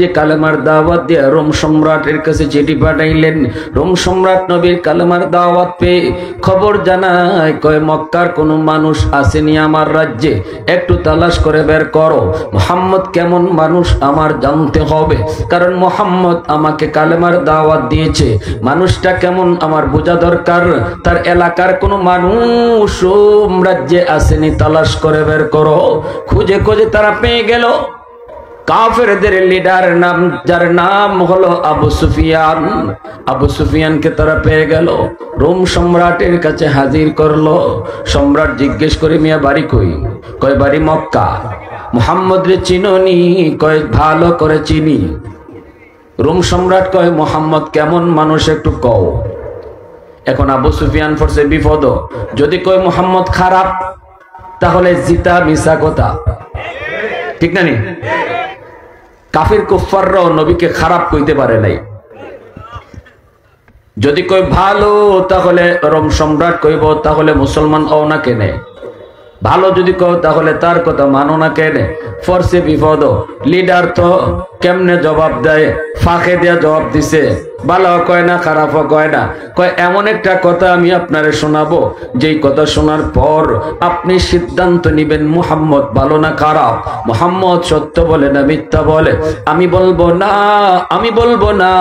যে কালেমার দাওয়াত দিয়ে রোম সম্রাটের কাছে চিঠি পাঠাইলেন। রোম সম্রাট নবীর কালেমার দাওয়াত পেয়ে খবর জানায়, কয় মক্কার কোনো মানুষ আসেনি আমার রাজ্যে, একটু তালাশ করে বের করো। মুহাম্মদ কেমন মানুষ আমার জানতে হবে, কারণ মুহাম্মদ আমাকে কালেমার দাওয়াত দিয়েছে। মানুষটা কেমন আমার বোঝা দরকার। তার এলাকার কোনো মানুষ রোম রাজ্যে আসেনি, তালাশ করে বের করো। খুঁজে খুঁজে তারা পেয়ে গেল কাফেরদের লিডার নাম, যার নাম হলো আবু সুফিয়ান। আবু সুফিয়ানকে তারা পেয়ে গেল, রোম সম্রাটের কাছে হাজির করলো। সম্রাট জিজ্ঞেস করে, মিয়া বাড়ি কই? কয় বাড়ি মক্কা। মুহাম্মদ রে চিনোনি? কয় ভালো করে চিনি। রোম সম্রাট কয়, মুহাম্মদ কেমন মানুষ একটু কও। এখন আবু সুফিয়ান পড়ছে বিপদ। যদি কয় মুহাম্মদ খারাপ, তাহলে জিতা মিশা কথা, ঠিক না নি? কাফির কুফাররাও নবীকে খারাপ কইতে পারে নাই। যদি কই ভালো, তাহলে রোম সম্রাট কইব তাহলে মুসলমান হও না কেনে। ভালো যদি কও তাহলে তার কথা মানো না কেনে। ফরসে বিপদ। লিডার তো কেমনে জবাব দেয়, ফাঁকে দিয়া জবাব দিছে। ভালো কয় না, খারাপও কয় না। কয় এমন একটা কথা আমি আপনারে শোনাবো, যেই কথা শোনার পর আপনি সিদ্ধান্ত নিবেন মুহাম্মদ ভালো না খারাপ, মুহাম্মদ সত্য বলে না মিথ্যা বলে। আমি বলবো না, আমি বলবো না,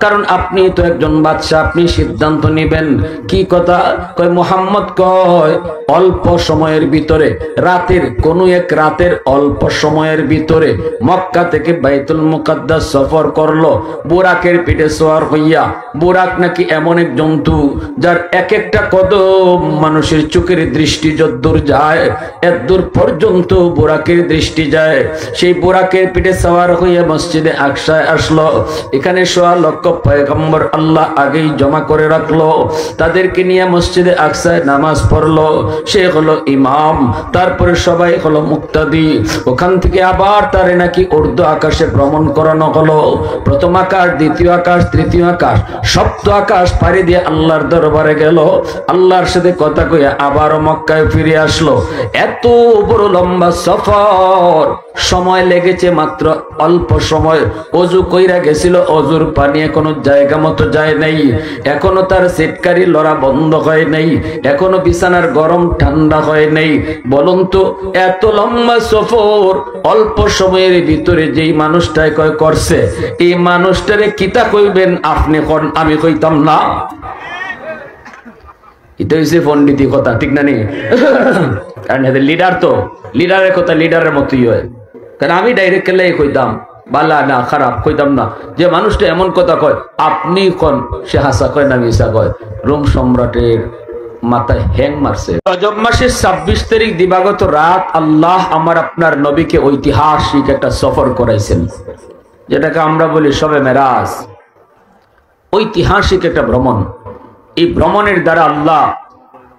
কারণ আপনি তো একজন বাদশা, আপনি সিদ্ধান্ত নিবেন। কি কথা? কয় মুহাম্মদ কয় অল্প সময়ের ভিতরে, রাতের কোন এক রাতের অল্প সময়ের ভিতরে মক্কা থেকে বাইতুল মুকাদ্দাস সফর করলো বুরাকের পিঠে সওয়ার হইয়া। বুরাক নাকি এমন এক জন্তু যার এক একটা কদম মানুষের চোখের দৃষ্টি যদ্দূর যায়, এতদূর পর্যন্ত বুরাকের দৃষ্টি যায়। সেই বুরাকের পিঠে সওয়ার হইয়া মসজিদে আকসায় আসলো। এখানে 1.25 লক্ষ পয়গম্বর আল্লাহ আগেই জমা করে রাখলো। তাদেরকে নিয়ে মসজিদে আকসায় নামাজ পড়লো। সে হলো ইমাম, তারপরে সবাই হলো মুক্তাদি। ওখান থেকে আবার তারে নাকি ঊর্ধ্ব আকাশে ভ্রমণ করানো হলো। প্রথম আকাশ, দ্বিতীয় আকাশ, তৃতীয় আকাশ, সপ্ত আকাশ পাড়ি দিয়ে আল্লাহর দরবারে গেল। আল্লাহর সাথে কথা কইয়া আবারও মক্কায় ফিরে আসলো। এত বড় লম্বা সফর, সময় লেগেছে মাত্র অল্প সময়। অজু কইরা গেছিল, অজুর পানি এখনো জায়গা মতো যায় নাই। এখনো তার সিটকারি লড়া বন্ধ হয় নাই। এখনো বিছানার গরম ঠান্ডা হয় নাই। বলুন তো, এত লম্বা সফর অল্প সময়ের ভিতরে যেই মানুষটাই কয় করছে, এই মানুষটারে কিতা কইবেন আপনি কোন, আমি কইতাম না। এটা হচ্ছে পণ্ডিতি কথা, ঠিক না নি? কারণ লিডার তো, লিডারের কথা লিডারের মতোই হয়। কারণ আমি ডাইরেক্ট কেলে কইতাম বালা না খারাপ কইতাম না। যে মানুষটা এমন কথা কয় আপনি কোন, সে হাসা কয় না মিশা কয়। রোম সম্রাটের মাথায় হ্যাং মারছে। রজব মাসের 26 তারিখ দিবাগত রাত আল্লাহ আমার আপনার নবীকে ঐতিহাসিক একটা সফর করাইছেন, যেটাকে আমরা বলি শবে মেরাজ। ঐতিহাসিক একটা ভ্রমণ। এই ভ্রমণের দ্বারা আল্লাহ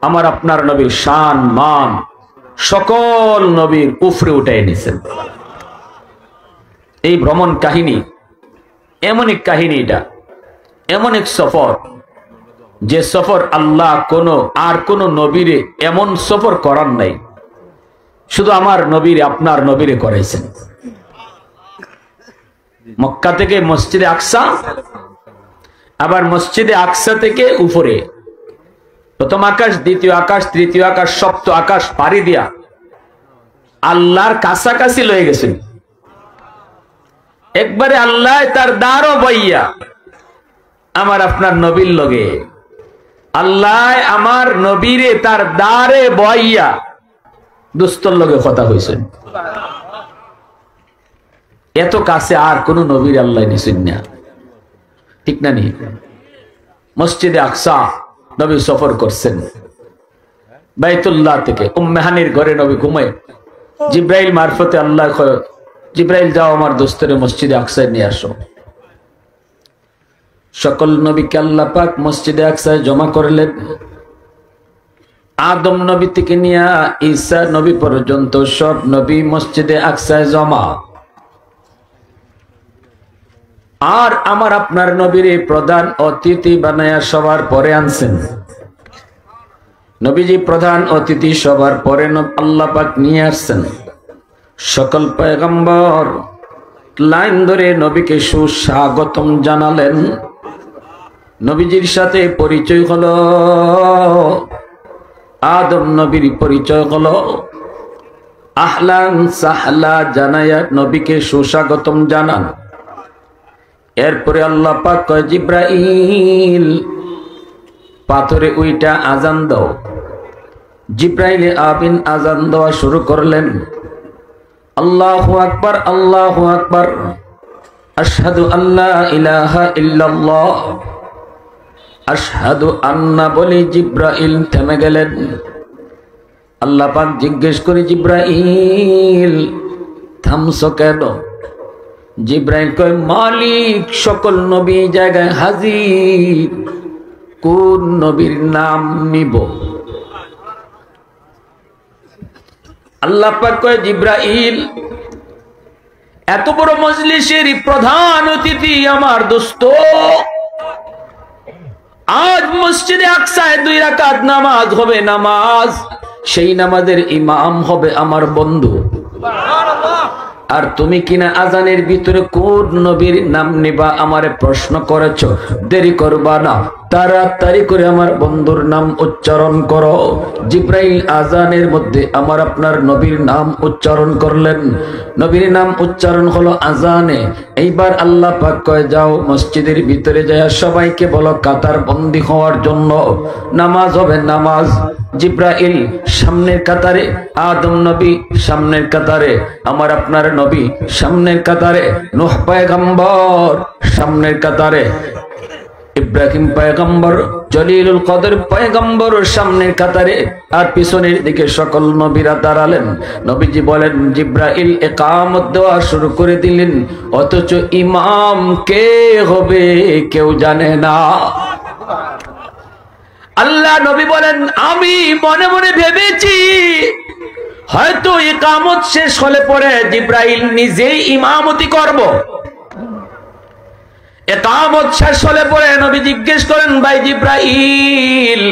আমার আপনার নবীর শান মান সকল নবীর উপরে উঠাই নিয়েছেন। এই ভ্রমণ কাহিনী এমন এক কাহিনী, এটা এমন এক সফর, যে সফর আল্লাহ আর কোন নবীরে এমন সফর করার নাই, শুধু আমার নবীরে আপনার নবীরে করাইছেন। মক্কা থেকে মসজিদে আকসা, আবার মসজিদে আকসা থেকে উপরে প্রথম আকাশ, দ্বিতীয় আকাশ, তৃতীয় আকাশ, সপ্ত আকাশ পাড়ি দিয়া আল্লাহর কাছাকাছি লয়ে গেছেন। একবারে আল্লাহ তার দ্বারও বইয়া আমার আপনার নবীর লগে, আল্লাহ আমার নবীরে তার দ্বারে বইয়া দুস্তর লগে কথা হয়েছেন। এত কাছে আর কোন নবীর আল্লাহ নিছেন না, ঠিক না নি? মসজিদে আকসা নবী সফর করছেন। বাইতুল্লাহ থেকে উম্মে হানির ঘরে নবী ঘুমায়। জিব্রাইল মারফতে আল্লাহ কয়, জিব্রাইল যাও আমার দোস্তরে মসজিদে আকসায় নিয়ে আসো। সকল নবীকে আল্লাহ পাক মসজিদে আকসায় জমা করলেন। আদম নবী থেকে নিয়ে ঈসা নবী পর্যন্ত সব নবী মসজিদে আকসায় জমা। আর আমার আপনার নবীর প্রধান অতিথি বানায়া সবার পরে আনছেন। নবীজি প্রধান অতিথি সবার পরে আল্লাহ পাক নিয়ে আসছেন। সকল পয়গম্বর লাইন ধরে নবীকে সুস্বাগতম জানালেন। নবীজির সাথে পরিচয় হলো, আদম নবীর পরিচয় হলো। আহলান সাহলা জানায়া নবীকে সুস্বাগতম জানান। এরপরে আল্লাহ পাক কয়, জিব্রাইল পাথরে উইটা আজান দাও। জিব্রাইলে আমিন আজান দেওয়া শুরু করলেন। আল্লাহু আকবার, আল্লাহু আকবার, আশহাদু আল্লা ইলাহা ইল্লাল্লাহ, আশহাদু আন্না বলে জিব্রাইল থেমে গেলেন। আল্লাহ পাক জিজ্ঞেস করে, জিব্রাইল থামছো কেন? জিব্রাইল কয়, মালিক সকল নবী জায়গায় হাজির, কোন নবীর নাম নিব? আল্লাহ পাক কয়, জিব্রাইল এত বড় মজলিসের প্রধান অতিথি আমার দোস্ত, আজ মসজিদে আকসায় 2 রাকাত নামাজ হবে, নামাজ সেই নামাজের ইমাম হবে আমার বন্ধু। আর তুমি কিনা আজানের ভিতরে কোন নবীর নাম নিবা আমারে প্রশ্ন করেছ। দেরি করবা না, তাড়াতাড়ি করে আমার বন্ধুর নাম উচ্চারণ করো। জিব্রাইল আজানের মধ্যে আমার আপনার নবীর নাম উচ্চারণ করলেন। নবীর নাম উচ্চারণ হলো আজানে। এইবার আল্লাহ পাক কয়, যাও মসজিদের ভিতরে যায় সবাইকে বলো কাতার বন্দী হওয়ার জন্য, নামাজ হবে নামাজ। জিব্রাইল সামনের কাতারে, আদম নবী সামনের কাতারে, আমার আপনার নবী সামনের কাতারে, নূহ পয়গম্বর সামনের কাতারে, ইব্রাহিম পয়গম্বর, জলিলুল কদর পয়গম্বর সামনের কাতারে, আর পিছনের দিকে সকল নবীরা দাঁড়ালেন। নবীজি বলেন, জিব্রাইল ইকামত দেওয়া শুরু করে দিলেন, অথচ ইমাম কে হবে কেউ জানে না। আল্লাহ নবী বলেন, আমি মনে মনে ভেবেছি হয়তো ইকামত শেষ হলে পরে জিব্রাইল নিজেই ইমামতি করব। ইকামত শেষ হলে পরে নবী জিজ্ঞেস করেন, ভাই জিব্রাইল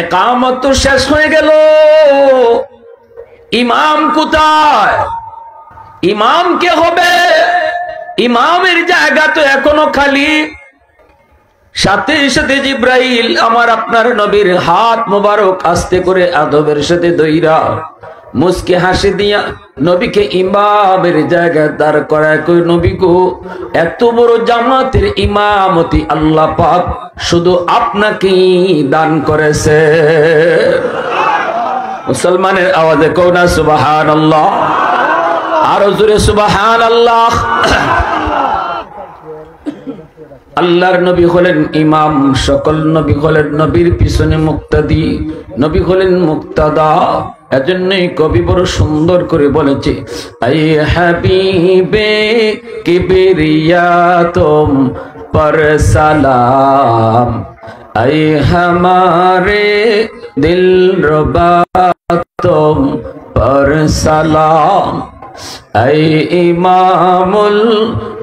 ইকামত তো শেষ হয়ে গেল, ইমাম কোথায়? ইমাম কে হবে? ইমামের জায়গা তো এখনো খালি। সাথে সাথে জিব্রাইল আমার আপনার নবীর হাত মোবারক আস্তে করে আদবের সাথে দইরা মুস্কি হাসি দিয়া নবীকে ইমামের জায়গায় দাঁড় করায় কই, নবী গো এত বড় জামাতের ইমামতি আল্লাহ পাক শুধু আপনাকেই দান করেছে। মুসলমানের আওয়াজে কও না সুবহানাল্লাহ, আরো জোরে সুবহানাল্লাহ। আল্লাহর নবী হলেন ইমাম, সকল নবী হলেন নবীর পিছনে মুক্তাদি, নবী হলেন মুক্তাদা। এজন্যই কবি বড় সুন্দর করে বলেছে, আই হাবিবে কিবরিয়া তুম পর সালাম, আই হামারে দিলরুবা তুম পর সালাম, ऐ इमामुल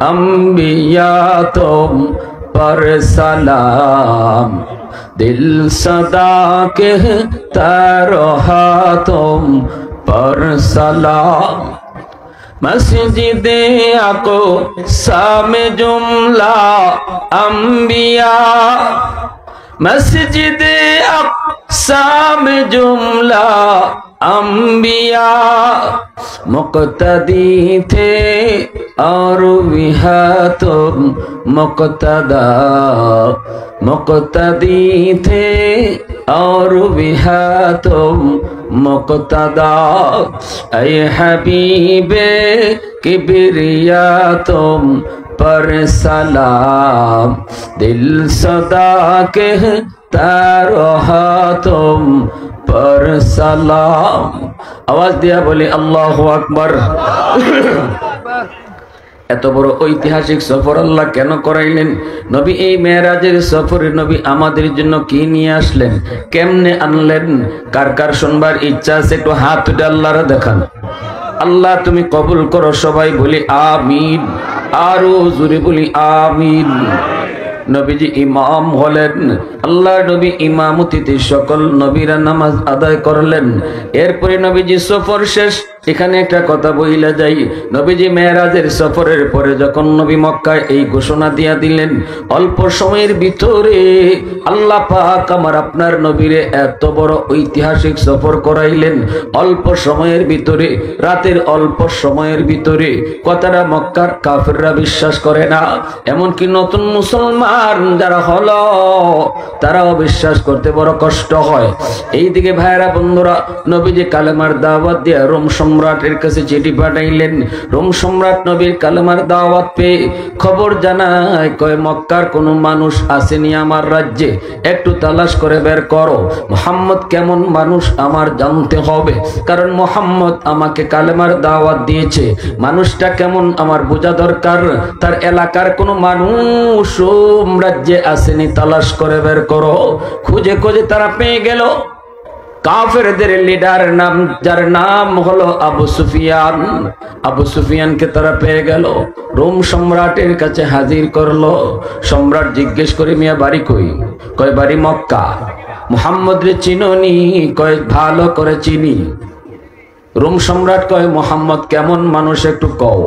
अंबिया तुम पर सलाम, दिल सदा कहता रहा तुम पर सलाम। मस्जिदे आको सामे जुमला अंबिया, मस्जिदे अक्सा में जुमला अंबिया मुक्तदी थे और विहा तुम मुक्तदा, मुक्तदी थे और विहा तुम मुक्तदा, ऐ हबीबे किबरिया तुम पर सलाम, दिल सदा कहता रहा तुम पर सलाम। आवाज दिया बोले अल्लाहु আকবার। এত বড় ঐতিহাসিক সফর আল্লাহ কেন করাইলেন? নবী এই মেরাজের সফরে নবী আমাদের জন্য কি নিয়ে আসলেন, কেমনে আনলেন? কার কার শুনবার ইচ্ছা আছে একটু হাত উঠে আল্লাহরে দেখান। আল্লাহ তুমি কবুল করো, সবাই বলি আমিন, আরো জোরে বলি আমিন। নবীজি ইমাম হলেন, আল্লাহ নবী ইমামতিতে সকল নবীরা নামাজ আদায় করলেন। এরপরে নবীজি সফর শেষ, এখানে একটা কথা বইলা যাই, নবীজি মেরাজের সফরের পরে যখন নবী মক্কায় এই ঘোষণা দিয়া দিলেন, অল্প সময়ের ভিতরে আল্লাহ পাক আমার আপনার নবীরে এত বড় ঐতিহাসিক সফর করাইলেন। অল্প সময়ের ভিতরে, রাতের অল্প সময়ের ভিতরে, কথাটা মক্কার কাফেররা বিশ্বাস করে না, এমনকি নতুন মুসলমান যারা হলো তারাও বিশ্বাস করতে বড় কষ্ট হয়। এইদিকে ভাইরা বন্ধুরা, নবীজি কালেমার দাওয়াত দিয়ে রোম সম্রাটের কাছে চিঠি পাঠাইলেন। রোম সম্রাট নবীর কালেমার দাওয়াত পেয়ে খবর জানায়, কয় মক্কার কোনো মানুষ আসেনি আমার রাজ্যে, একটু তালাশ করে বের করো। মুহাম্মদ কেমন মানুষ আমার জানতে হবে, কারণ মুহাম্মদ আমাকে কালেমার দাওয়াত দিয়েছে। মানুষটা কেমন আমার বোঝা দরকার। তার এলাকার কোনো মানুষ রাজ্যে আসেনি, তালাশ করে বের করো। খুঁজে খুঁজে তারা পেয়ে গেল কাফেরদের লিডার নাম, যার নাম হলো আবু সুফিয়ান। আবু সুফিয়ানকে তারা পেয়ে গেল, রোম সম্রাটের কাছে হাজির করলো। সম্রাট জিজ্ঞেস করে, মিয়া বাড়ি কই? কয় বাড়ি মক্কা। মুহাম্মদ রে চিনোনি? কয় ভালো করে চিনি। রোম সম্রাট কয়, মুহাম্মদ কেমন মানুষ একটু কও।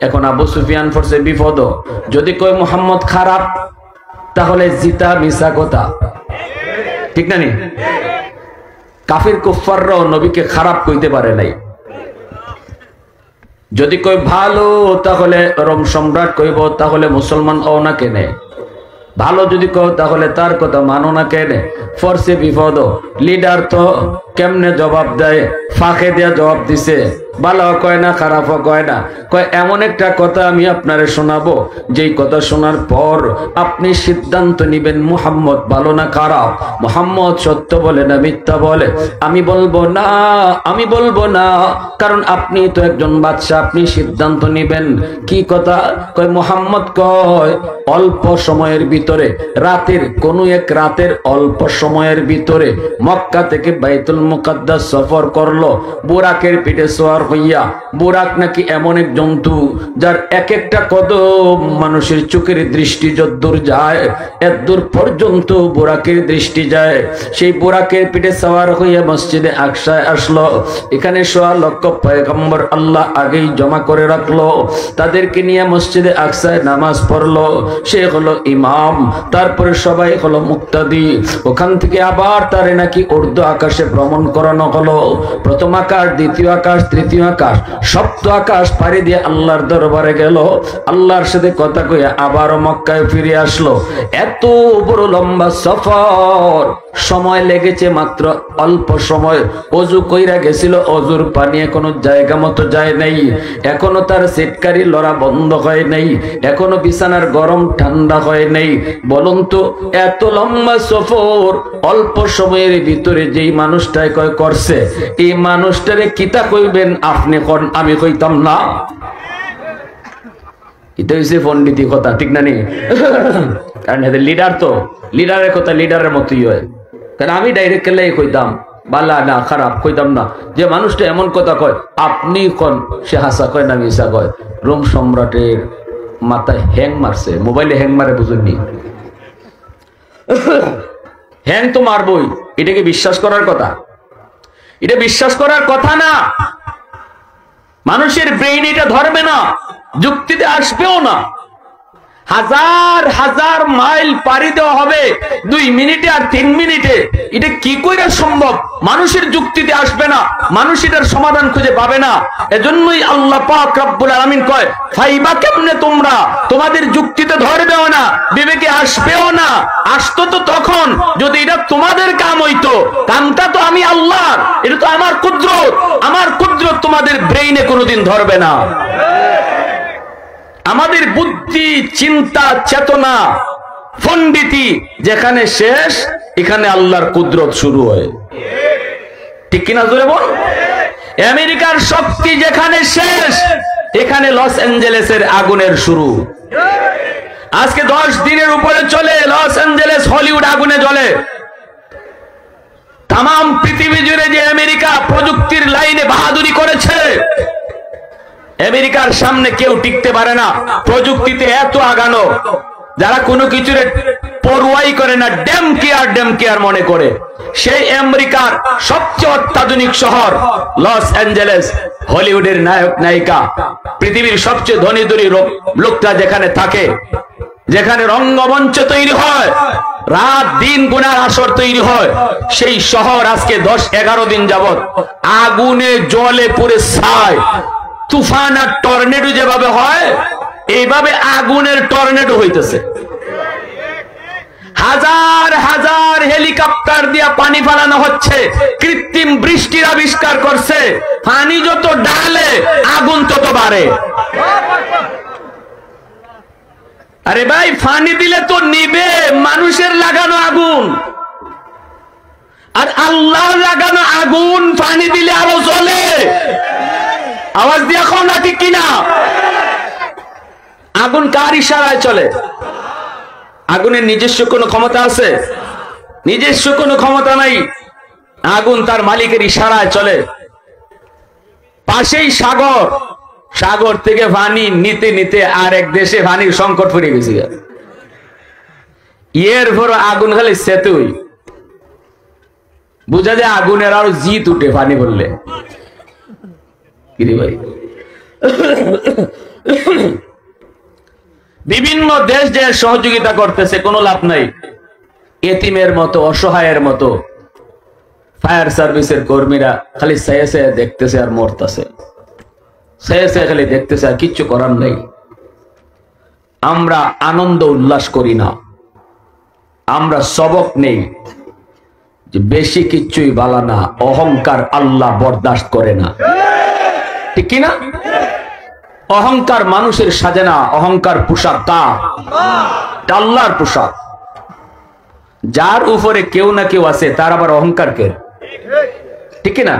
এখন আবু সুফিয়ান পড়ছে বিপদ, যদি কয় মুহাম্মদ খারাপ তাহলে জিতা মিছা কথা, ঠিক না নি? কাফির কুফাররাও নবীকে খারাপ কইতে পারে নাই। যদি কয় ভালো তাহলে রোম সম্রাট কইব, তাহলে মুসলমান হও না কেনে? ভালো যদি কও তাহলে তার কথা মানো না কেনে? ফরসে বিপদ, লিডার তো কেমনে জবাব দেয়, ফাঁকে দিয়া জবাব দিছে, ভালো কয় না খারাপও কয় না। কয় এমন একটা কথা আমি আপনারে শোনাবো, যেই কথা শোনার পর আপনি সিদ্ধান্ত নিবেন মুহাম্মদ ভালো না খারাপ, মুহাম্মদ সত্য বলে না মিথ্যা বলে। আমি বলবো না, আমি বলবো না, কারণ আপনি তো একজন বাদশা, আপনি সিদ্ধান্ত নিবেন। কি কথা? কয় মুহাম্মদ কয় অল্প সময়ের ভিতরে, রাতের কোনো এক রাতের অল্প সময়ের ভিতরে মক্কা থেকে বাইতুল মুকাদ্দাস সফর করলো বুরাকের পিঠে সওয়ার হইয়া। বুরাক নাকি এমন এক জন্তু যার এক একটা কদম মানুষের চোখের দৃষ্টি যদ্দূর যায় এতদূর পর্যন্ত বুরাকের দৃষ্টি যায়। সেই বুরাকের পিঠে সওয়ার হইয়া মসজিদে আকসায় আসলো। এখানে 1.25 লক্ষ পয়গম্বর আল্লাহ আগেই জমা করে রাখলো, তাদেরকে নিয়ে মসজিদে আকসায় নামাজ পড়লো। সে হলো ইমাম, তারপরে সবাই হলো মুক্তাদি। ওখান থেকে আবার তারে নাকি ঊর্ধ্ব আকাশে ভ্রমণ করানো হলো। প্রথম আকাশ, দ্বিতীয় আকাশ, তৃতীয় আকাশ, সপ্ত আকাশ পাড়ি দিয়ে আল্লাহর দরবারে গেল। আল্লাহর সাথে কথা কইয়া আবারও মক্কায় ফিরে আসলো। এত বড় লম্বা সফর, সময় লেগেছে মাত্র অল্প সময়। অজু কইরা গেছিল, অজুর পানি এখনো জায়গা মতো যায় নাই, এখনো তার সিটকারি লড়া বন্ধ হয় নাই, এখনো বিছানার গরম ঠান্ডা হয় নাই। বলুন তো, এত লম্বা সফর অল্প সময়ের ভিতরে যেই মানুষটাই কয় করছে, এই মানুষটারে কিতা কইবেন আপনি কোন, আমি কইতাম না। এটা হচ্ছে পণ্ডিতি কথা, ঠিক না নি? কারণ এদের লিডার তো, লিডারের কথা লিডারের মতোই হয়। কারণ আমি ডাইরেক্ট কেলাই কইতাম বালা না খারাপ কইতাম না। যে মানুষটা এমন কথা কয় আপনি কোন, সে হাসা কয় না মিশা কয়। রোম সম্রাটের মাথায় হ্যাং মারছে, মোবাইলে হ্যাং মারে, বুঝুননি? হ্যাং তো মারবই, এটাকে বিশ্বাস করার কথা? এটা বিশ্বাস করার কথা না। মানুষের ব্রেইন এটা ধরবে না, যুক্তিতে আসবেও না। হাজার হাজার মাইল পাড়ি দেওয়া হবে 2 মিনিটে আর 3 মিনিটে, এটা কি করে সম্ভব? মানুষের যুক্তিতে আসবে না, মানুষ এটার সমাধান খুঁজে পাবে না। এজন্যই আল্লাহ পাক রব্বুল আলামিন কয়, ফাইবা কেমনে তোমরা, তোমাদের যুক্তিতে ধরবেও না, বিবেকে আসবেও না। আসতো তো তখন যদি এটা তোমাদের কাম হইতো। কামটা তো আমি আল্লাহর, এটা তো আমার কুদরত। আমার কুদরত তোমাদের ব্রেইনে কোনোদিন ধরবে না। আমাদের বুদ্ধি, চিন্তা, চেতনা, পণ্ডিতি যেখানে শেষ, এখানে আল্লাহর কুদরত শুরু হয়, ঠিক কিনা জোরে বল? আমেরিকার শক্তি যেখানে শেষ, এখানে লস অ্যাঞ্জেলেসের আগুনের শুরু। আজকে 10 দিনের উপরে চলে লস অ্যাঞ্জেলেস, হলিউড আগুনে জ্বলে। তাম পৃথিবী জুড়ে যে আমেরিকা প্রযুক্তির লাইনে বাহাদুরি করেছে, আমেরিকার সামনে কেউ টিকতে পারে না। প্রযুক্তিতে এত আগানো, যারা কোনো কিছুর পরোয়াই করে না, ড্যাম কেয়ার মনে করে, সেই আমেরিকার সবচেয়ে অত্যাধুনিক শহর লস অ্যাঞ্জেলেস, হলিউডের নায়ক নায়িকা, পৃথিবীর সবচেয়ে ধনী লোকটা যেখানে থাকে, যেখানে রঙ্গমঞ্চ তৈরি হয়, রাত দিন গুনার আসর তৈরি হয়, সেই শহর আজকে 10-11 দিন যাবত আগুনে জলে পুড়ে ছাই। তুফান আর টর্নেডো যেভাবে হয়, এইভাবে আগুনের টর্নেডো হইতেছে। হাজার হাজার হেলিকপ্টার দিয়া পানি ফালানো হচ্ছে, কৃত্রিম বৃষ্টির আবিষ্কার করছে, পানি যত ডালে আগুন তত বাড়ে। আরে ভাই, পানি দিলে তো নিবে, মানুষের লাগানো আগুন, আর আল্লাহ লাগানো আগুন পানি দিলে আরো জ্বলে। আওয়াজ দিয়ে এখন না ঠিক কিনা? আগুন কার ইশারায় চলে? আগুনের নিজস্ব কোনো ক্ষমতা আছে? নিজস্ব কোনো ক্ষমতা নাই। আগুন তার মালিকের ইশারায় চলে। পাশেই সাগর, সাগর থেকে পানি নিতে নিতে আর এক দেশে পানির সংকট পড়ে গেছে। এর পর আগুন খালি সেতুই, বুঝা যায় আগুনের আরো জিত উঠে পানি বললে। ভাই, বিভিন্ন দেশ যে সহযোগিতা করতেছে, কোনো লাভ নাই। এতিমের মতো, অসহায়ের মতো ফায়ার সার্ভিসের কর্মীরা খালি চেয়ে চেয়ে দেখতেছে আর মরতেছে, চেয়ে চেয়ে খালি দেখতেছে, আর কিচ্ছু করার নেই। আমরা আনন্দ উল্লাস করি না, আমরা সবক নেই যে বেশি কিচ্ছুই বালা না, অহংকার আল্লাহ বরদাস্ত করে না, ঠিক কিনা? অহংকার মানুষের সাজে না, অহংকার পোশাক আল্লাহর পোশাক। যার উপরে কেউ না কেউ আছে, তার আবার অহংকার কে? ঠিক না?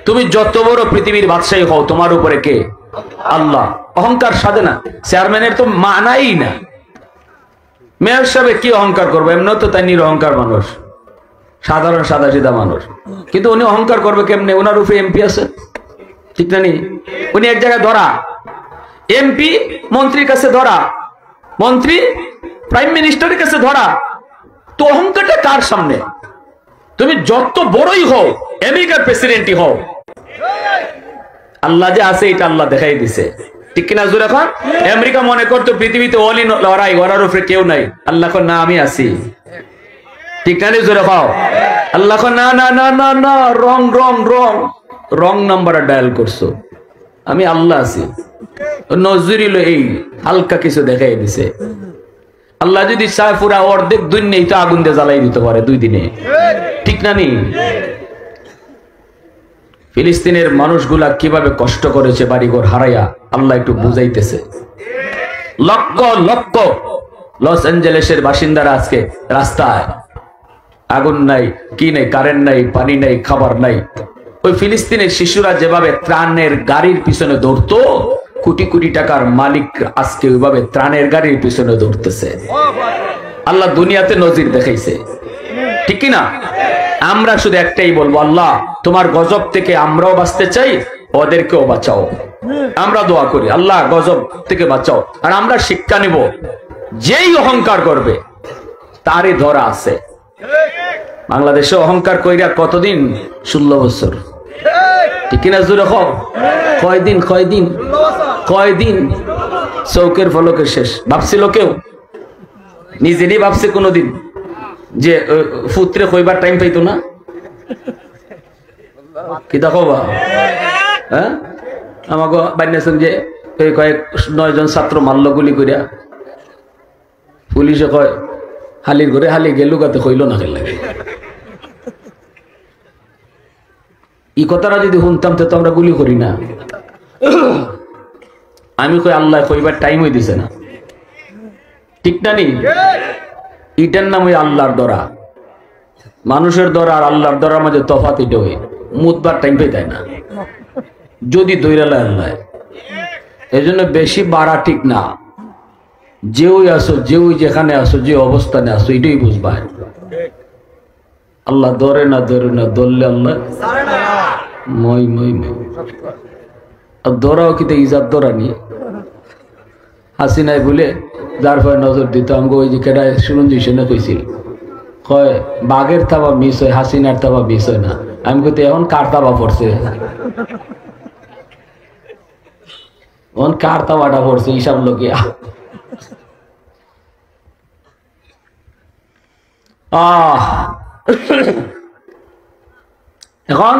তুমি যত বড় পৃথিবীর বাদশাহী হও, তোমার উপরে কে? আল্লাহ। অহংকার সাজে না। চেয়ারম্যানের তো মানাই না। মেয়র সাহেব কি অহংকার করবো? এমনি তো তাই নিরহংকার মানুষ, সাধারণ সাদা সিধা মানুষ, কিন্তু উনি অহংকার করবে কেমনে? ওনার উপরে এমপি আছে, ঠিক না? উনি এক জায়গায় ধরা, এমপি মন্ত্রীর কাছে ধরা, মন্ত্রী প্রাইম মিনিস্টারের কাছে ধরা, তো অহংকারটা কার সামনে? তুমি যত বড়ই হও, আমেরিকার প্রেসিডেন্টই হও, আল্লাহ যে আছে এটা আল্লাহ দেখাই দিছে, ঠিক কিনা? জোরে এখন আমেরিকা মনে করতো পৃথিবীতে অলি লড়াই, ওরার উপরে কেউ নাই। আল্লাহ না, আমি আছি, ঠিক না? জোরে খাও। আল্লাহ না না না না না, রং রং রং রং নাম্বার ডায়াল করছো, আমি আল্লাহ আছি। নজরিল এই হালকা কিছু দেখাই দিছে। আল্লাহ যদি চায় পুরা অর্ধেক দুনিয়াই তো আগুন দিয়ে জ্বালাই দিতে পারে 2 দিনে, ঠিক না? ফিলিস্তিনের মানুষগুলা কিভাবে কষ্ট করেছে বাড়িঘর হারাইয়া, আল্লাহ একটু বুঝাইতেছে। লক্ষ লক্ষ লস অ্যাঞ্জেলেসের বাসিন্দারা আজকে রাস্তায়, আগুন নাই, কি নাই, কারেন্ট নাই, পানি নাই, খাবার নাই। ওই ফিলিস্তিনের শিশুরা যেভাবে ত্রাণের গাড়ির পিছনে দৌড়তো, কোটি কোটি টাকার মালিক আজকে ওইভাবে ত্রাণের গাড়ির পিছনে দৌড়তেছে। আল্লাহ দুনিয়াতে নজির দেখাইছে, ঠিক কিনা? আমরা শুধু একটাই বলবো, আল্লাহ তোমার গজব থেকে আমরাও বাঁচতে চাই, ওদেরকেও বাঁচাও। আমরা দোয়া করি, আল্লাহ গজব থেকে বাঁচাও। আর আমরা শিক্ষা নিব, যেই অহংকার করবে তারই ধরা আছে। বাংলাদেশে অহংকার কইরা কতদিন? 16 বছর, ঠিক কিনা? জোরে খাও। কয়দিন কয়দিন কয়দিন? চৌকের ফলকের শেষ। ভাবছিল কেউ? নিজেরই ভাবছে কোনদিন যে পুত্রে কইবার টাইম পাইতো না? কি দেখো বা, হ্যাঁ, আমাকে বানিয়েছেন যে কয়েক 9 জন ছাত্র মারল গুলি করিয়া। পুলিশে কয় হালির ঘরে হালি গেলু গাতে কইল না খেল লাগে। এই কথাটা যদি শুনতাম তো আমরা গুলি করি না। আমি কই আল্লাহ কইবার টাইম হই দিছে না, ঠিক না? এটার নাম ওই আল্লাহর দরা। মানুষের দরা আর আল্লাহর দরার মাঝে তফাৎ এটা হই, মুতবার টাইম পাই তাই না, যদি দৈরালে আল্লাহ। এই জন্য বেশি বাড়া ঠিক না। যেই আসো, যেখানে আসো, যে অবস্থানে আসো, এটাই বুঝবা। আল্লাহ ধরে না ধরলে আল্লাহ মই মই মই। আর ধরাও কিতে ইজাত ধরা নিয়ে হাসিনাই বলে যার পরে নজর দিত আমাকে ওই যে কেটা শুনুন শুনে কইছিল কয় বাঘের থাবা মিস হয় হাসিনার থাবা মিস হয় না আমি কইতে এখন কার থাবা পড়ছে এখন কার থাবাটা পড়ছে হিসাব লোকিয়া এখন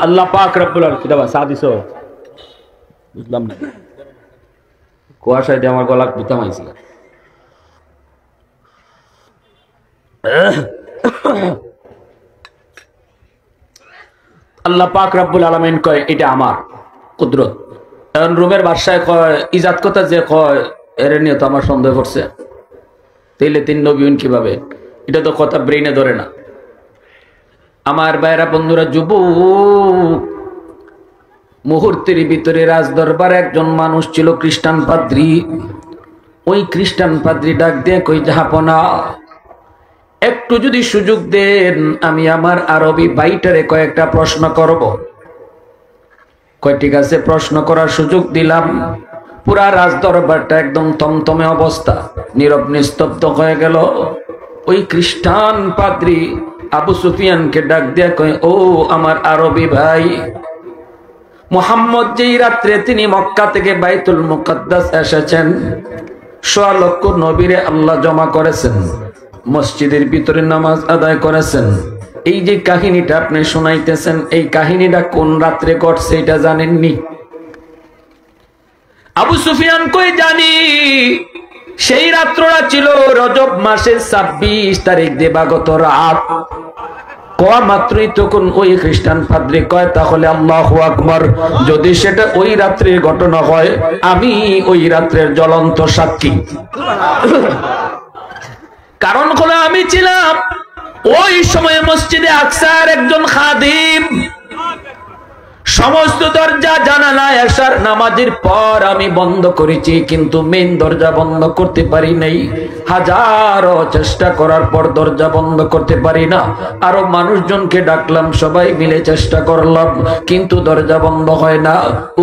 আল্লাহ পাক রব্বুল আলামিন কিতাবা সাদিসো বুঝলাম না কুয়াশায় দিয়ে আমার গলা বিতাম আইছিল আল্লাহ পাক রব্বুল আলামিন কয় এটা আমার কুদরত এখন রুমের বাদশায় কয় ইজাত কথা যে কয় এর নিয়ে তো আমার সন্দেহ করছে তাইলে তিন নবীন কিভাবে এটা তো কথা ব্রেইনে ধরে না আমার ভাইরা বন্ধুরা যুবক মুহূর্তের ভিতরে রাজদরবার একজন মানুষ ছিল খ্রিস্টান পাদ্রী ওই খ্রিস্টান পাদ্রী ডাক দিয়ে কই জাহাপনা একটু যদি সুযোগ দেন আমি আমার আরবি ভাইটারে কয়েকটা প্রশ্ন করব কয় ঠিক আছে প্রশ্ন করার সুযোগ দিলাম পুরা রাজদরবারটা একদম থমথমে অবস্থা নীরব নিস্তব্ধ হয়ে গেল ওই খ্রিস্টান পাদ্রী আবু সুফিয়ানকে ডাক দিয়া কয় ও আমার আরবি ভাই মুহাম্মদ যেই রাত্রে তিনি মক্কা থেকে বাইতুল মুকাদ্দাস এসেছেন ১৬ লক্ষ নবীরে আল্লাহ জমা করেছেন মসজিদের ভিতরে নামাজ আদায় করেছেন এই যে কাহিনীটা আপনি শোনাইতেছেন এই কাহিনীটা কোন রাত্রে ঘটছে এটা জানেননি আবু সুফিয়ান কই জানি সেই রাত্রটা ছিল রজব মাসের ২৬ তারিখ দিবাগত রাত কোয়া মাত্রই তখন ওই খ্রিস্টান পাদ্রী কয় তাহলে আল্লাহু আকবার যদি সেটা ওই রাত্রির ঘটনা হয় আমি ওই রাত্রের জ্বলন্ত সাক্ষী কারণ হলো আমি ছিলাম ওই সময় মসজিদে আকসার একজন খাদিম সমস্ত দরজা জানালা এশার নামাজের পর আমি বন্ধ করেছি কিন্তু মেইন দরজা বন্ধ করতে পারি নাই হাজারো চেষ্টা করার পর দরজা বন্ধ করতে পারি না আরো মানুষজনকে ডাকলাম সবাই মিলে চেষ্টা করলাম কিন্তু দরজা বন্ধ হয় না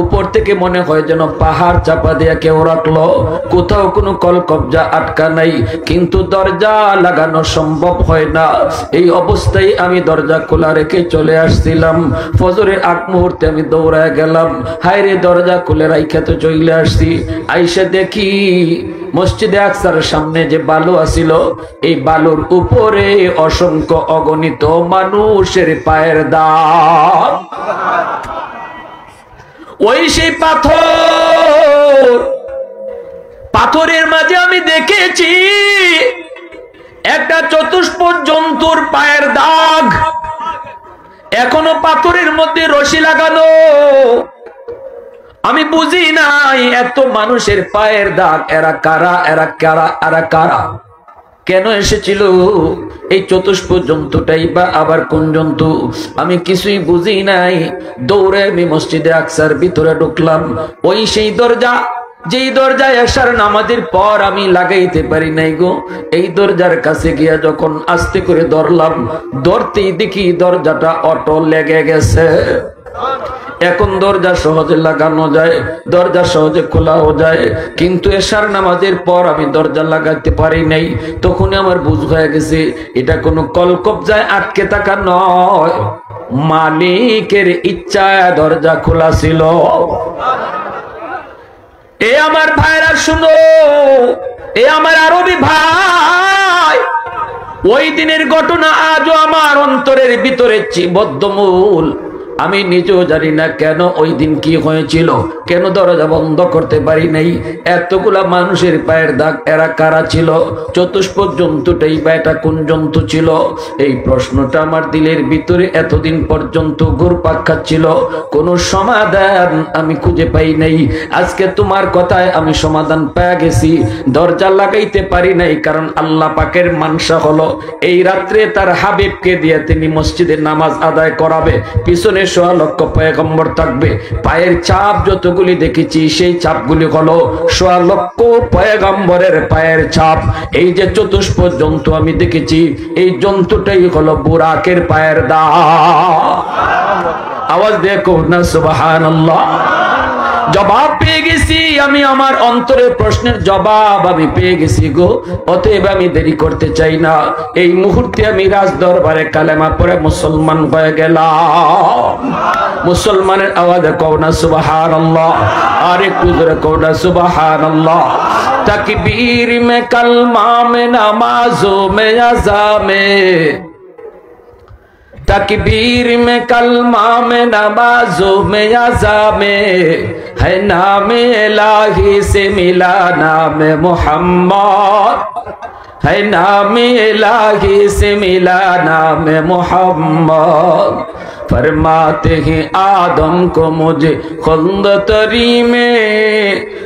উপর থেকে মনে হয় যেন পাহাড় চাপা দিয়ে কেউ রাখলো কোথাও কোনো কলকবজা আটকা নাই কিন্তু দরজা লাগানো সম্ভব হয় না এই অবস্থায় আমি দরজা খোলা রেখে চলে আসছিলাম ফজরের আগ মুহূর্তে আমি দৌড়ায় গেলাম হায়রে দরজা খুলে রাইখা তো চলে আসছি আইসা দেখি মসজিদে আকসার সামনে যে বালু আছিল এই বালুর উপরে অসংখ্য অগণিত মানুষের পায়ের দাগ ওই সেই পাথরের মাঝে আমি দেখেছি একটা চতুষ্পদ জন্তুর পায়ের দাগ এখনো পাথরের মধ্যে রশি লাগানো আমি বুঝি নাই এত মানুষের পায়ের দাগ এরা কারা এরা কারা কেন এসেছিল এই চতুষ্পদ জন্তুটাই বা আবার কোন জন্তু আমি কিছুই বুঝি নাই দৌড়ে আমি মসজিদে আকসার ভিতরে ঢুকলাম ওই সেই দরজা যেই দরজায় আসার নামাজের পর আমি লাগাইতে পারি নাই গো এই দরজার কাছে গিয়া যখন আস্তে করে ধরলাম ধরতেই দেখি দরজাটা অটো লেগে গেছে এখন দরজা সহজে লাগানো যায় দরজা সহজে খোলাও যায় কিন্তু এশার নামাজের পর আমি দরজা লাগাতে পারি নাই তখন আমার বুঝ হয়ে গেছে এটা কোনো কলকবজায় আটকে থাকা নয় মালিকের ইচ্ছায় দরজা খোলা ছিল এ আমার ভাইরা শুনো এ আমার আরবি ভাই ওই দিনের ঘটনা আজও আমার অন্তরের ভিতরে বদ্ধমূল আমি নিজেও জানি না কেন ওই দিন কি হয়েছিল কেন দরজা বন্ধ করতে পারি নাই এতগুলা মানুষের পায়ের দাগ এরা কারা ছিল চতুষ্পদ জন্তুটাই বা এটা কোন জন্তু ছিল এই প্রশ্নটা আমার দিলের ভিতরে এতদিন পর্যন্ত ঘুরপাক খাচ্ছিল কোনো সমাধান আমি খুঁজে পাই নাই আজকে তোমার কথায় আমি সমাধান পেয়ে গেছি দরজা লাগাইতে পারি নাই কারণ আল্লাহ পাকের মানসা হলো এই রাত্রে তার হাবিবকে দিয়ে তিনি মসজিদে নামাজ আদায় করাবে পিছনে ১৬ লক্ষ পয়গম্বর থাকবে পায়ের ছাপ যতগুলি দেখেছি সেই ছাপগুলি হলো ১৬ লক্ষ পয়গম্বরের পায়ের ছাপ এই যে চতুষ্পদ জন্তু আমি দেখেছি এই জন্তুটাই হলো বুরাকের পায়ের দাগ আওয়াজ দেখো না সুবহানাল্লাহ জবাব পেয়ে গেছি আমি, আমার অন্তরের প্রশ্নের জবাব আমি পেয়ে গেছি গো। অতএব আমি দেরি করতে চাই না, এই মুহূর্তে আমি রাজ দরবারে কালেমা পড়ে মুসলমান হয়ে গেলাম। মুসলমানের আওয়াজে কও না সুবহানাল্লাহ, আর একটু জোরে কও না সুবহানাল্লাহ। तकबीर में कलमा में नमाजों में अज़ा में, तकबीर में कलमा में नमाजों में अज़ा में है नाम इलाही से मिला नाम मोहम्मद, है नाम इलाही से मिला नाम मोहम्मद। फरमाते हैं आदम को मुझे खुल्द तरी में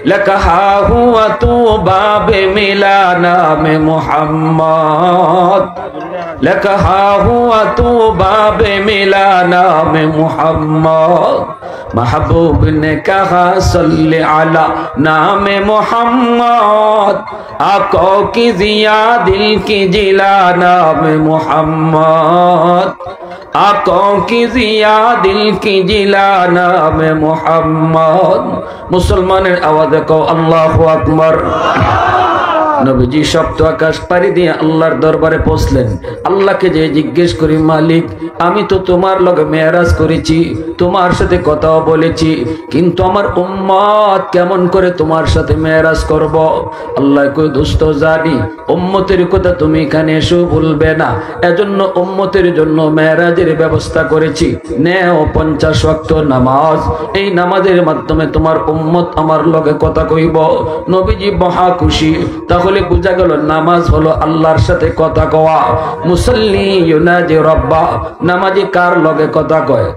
लकहा हुआ तू बाबे मिला नाम मोहम्मद, लकहा हुआ तू बाबे मिला नाम मोहम्मद। महबूब ने कहा सल्ले अला नाम मोहम्मद, आंखों की जिया दिल की जिला नाम मोहम्मद, आंखों की जिया दिल की जिला नाम मोहम्मद। मुसलमाনের আওয়াজে কও আল্লাহু আকবার। নবীজি সপ্ত আকাশ পাড়ি দিয়ে আল্লাহর দরবারে পৌঁছলেন। আল্লাহকে যে জিজ্ঞেস করি, মালিক আমি তো তোমার লগে মেরাজ করেছি, তোমার সাথে কথাও বলেছি, কিন্তু আমার উম্মত কেমন করে তোমার সাথে মেরাজ করব? আল্লাহ কই, দোস্ত জানি উম্মতের কথা তুমি এখানে এসে বলবে না, এজন্য উম্মতের জন্য মেরাজের ব্যবস্থা করেছি। নেও 50 ওয়াক্ত নামাজ, এই নামাজের মাধ্যমে তোমার উম্মত আমার লগে কথা কইব। নবীজি মহা খুশি। তাহলে বুঝা গেল নামাজ হলো আল্লাহর সাথে কথা কওয়া। মুসাল্লি ইউনাজি রব্বা, নামাজি কার লগে কথা কয়?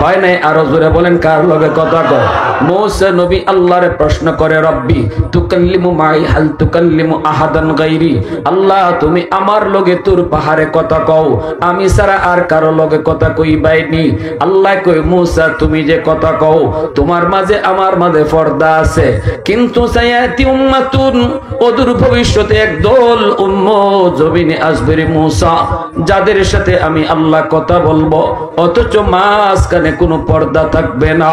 হয় নাই? আরো জোরে বলেন, কার লগে কথা কয়? মুসা নবী আল্লাহরে প্রশ্ন করে, রব্বি তুকাল্লিমু মাই হাল তুকাল্লিমু আহাদান গায়রি, আল্লাহ তুমি আমার লগে তোর পাহাড়ে কথা কও, আমি ছাড়া আর কারো লগে কথা কইবাইনি। আল্লাহ কই, মুসা তুমি যে কথা কও তোমার মাঝে আমার মাঝে পর্দা আছে, কিন্তু সায়াতি উম্মাতুন, অদূর ভবিষ্যতে একদল উম্মত জমিনে আসবে রে মুসা, যাদের সাথে আমি আল্লাহ কথা বলবো, অথচ মাঝখানে কোনো পর্দা থাকবে না।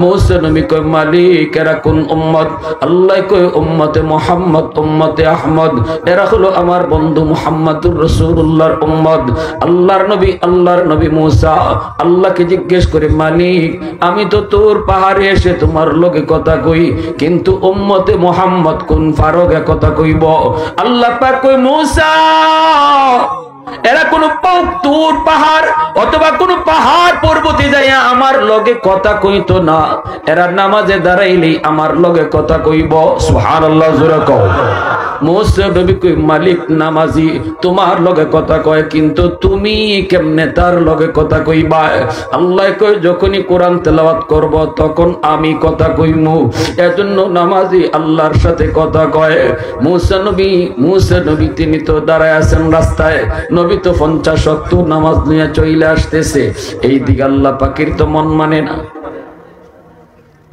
মুসা নবী কই, মালিক এরা কোন উম্মত? আল্লাহ কই, উম্মতে মুহাম্মদ, উম্মতে আহমদ, এরা হলো আমার বন্ধু মুহাম্মদুর রাসূলুল্লাহর উম্মত। আল্লাহর নবী মুসা আল্লাহকে জিজ্ঞেস করে, মালিক আমি তো তোর পাহাড়ে এসে তোমার লগে কথা কই, কিন্তু উম্মতে মুহাম্মদ কোন ফারগে কথা কইব? আল্লাহ পাক কই, মুসা এরা কোন তোর পাহাড় অথবা কোন পাহাড় পর্বতে যাইয়া আমার লগে কথা কইতো না, এরা নামাজে দাঁড়াইলেই আমার লগে কথা কইব। সুবহানাল্লাহ, জোরে কও। মুসা নবী কই, মালিক নামাজি তোমার লগে কথা কয়, কিন্তু তুমি কেমনে তার লগে কথা কইবা? আল্লাহ কই, যখনই কোরআন তেলাওয়াত করব তখন আমি কথা কইমু, এজন্য নামাজি আল্লাহর সাথে কথা কয়। মুসা নবী তিনি তো দাঁড়ায় আছেন রাস্তায়, নবী তো 50 ওয়াক্ত নামাজ নিয়ে চলে আসতেছে। এই দিকে আল্লাহ পাকের তো মন মানে না।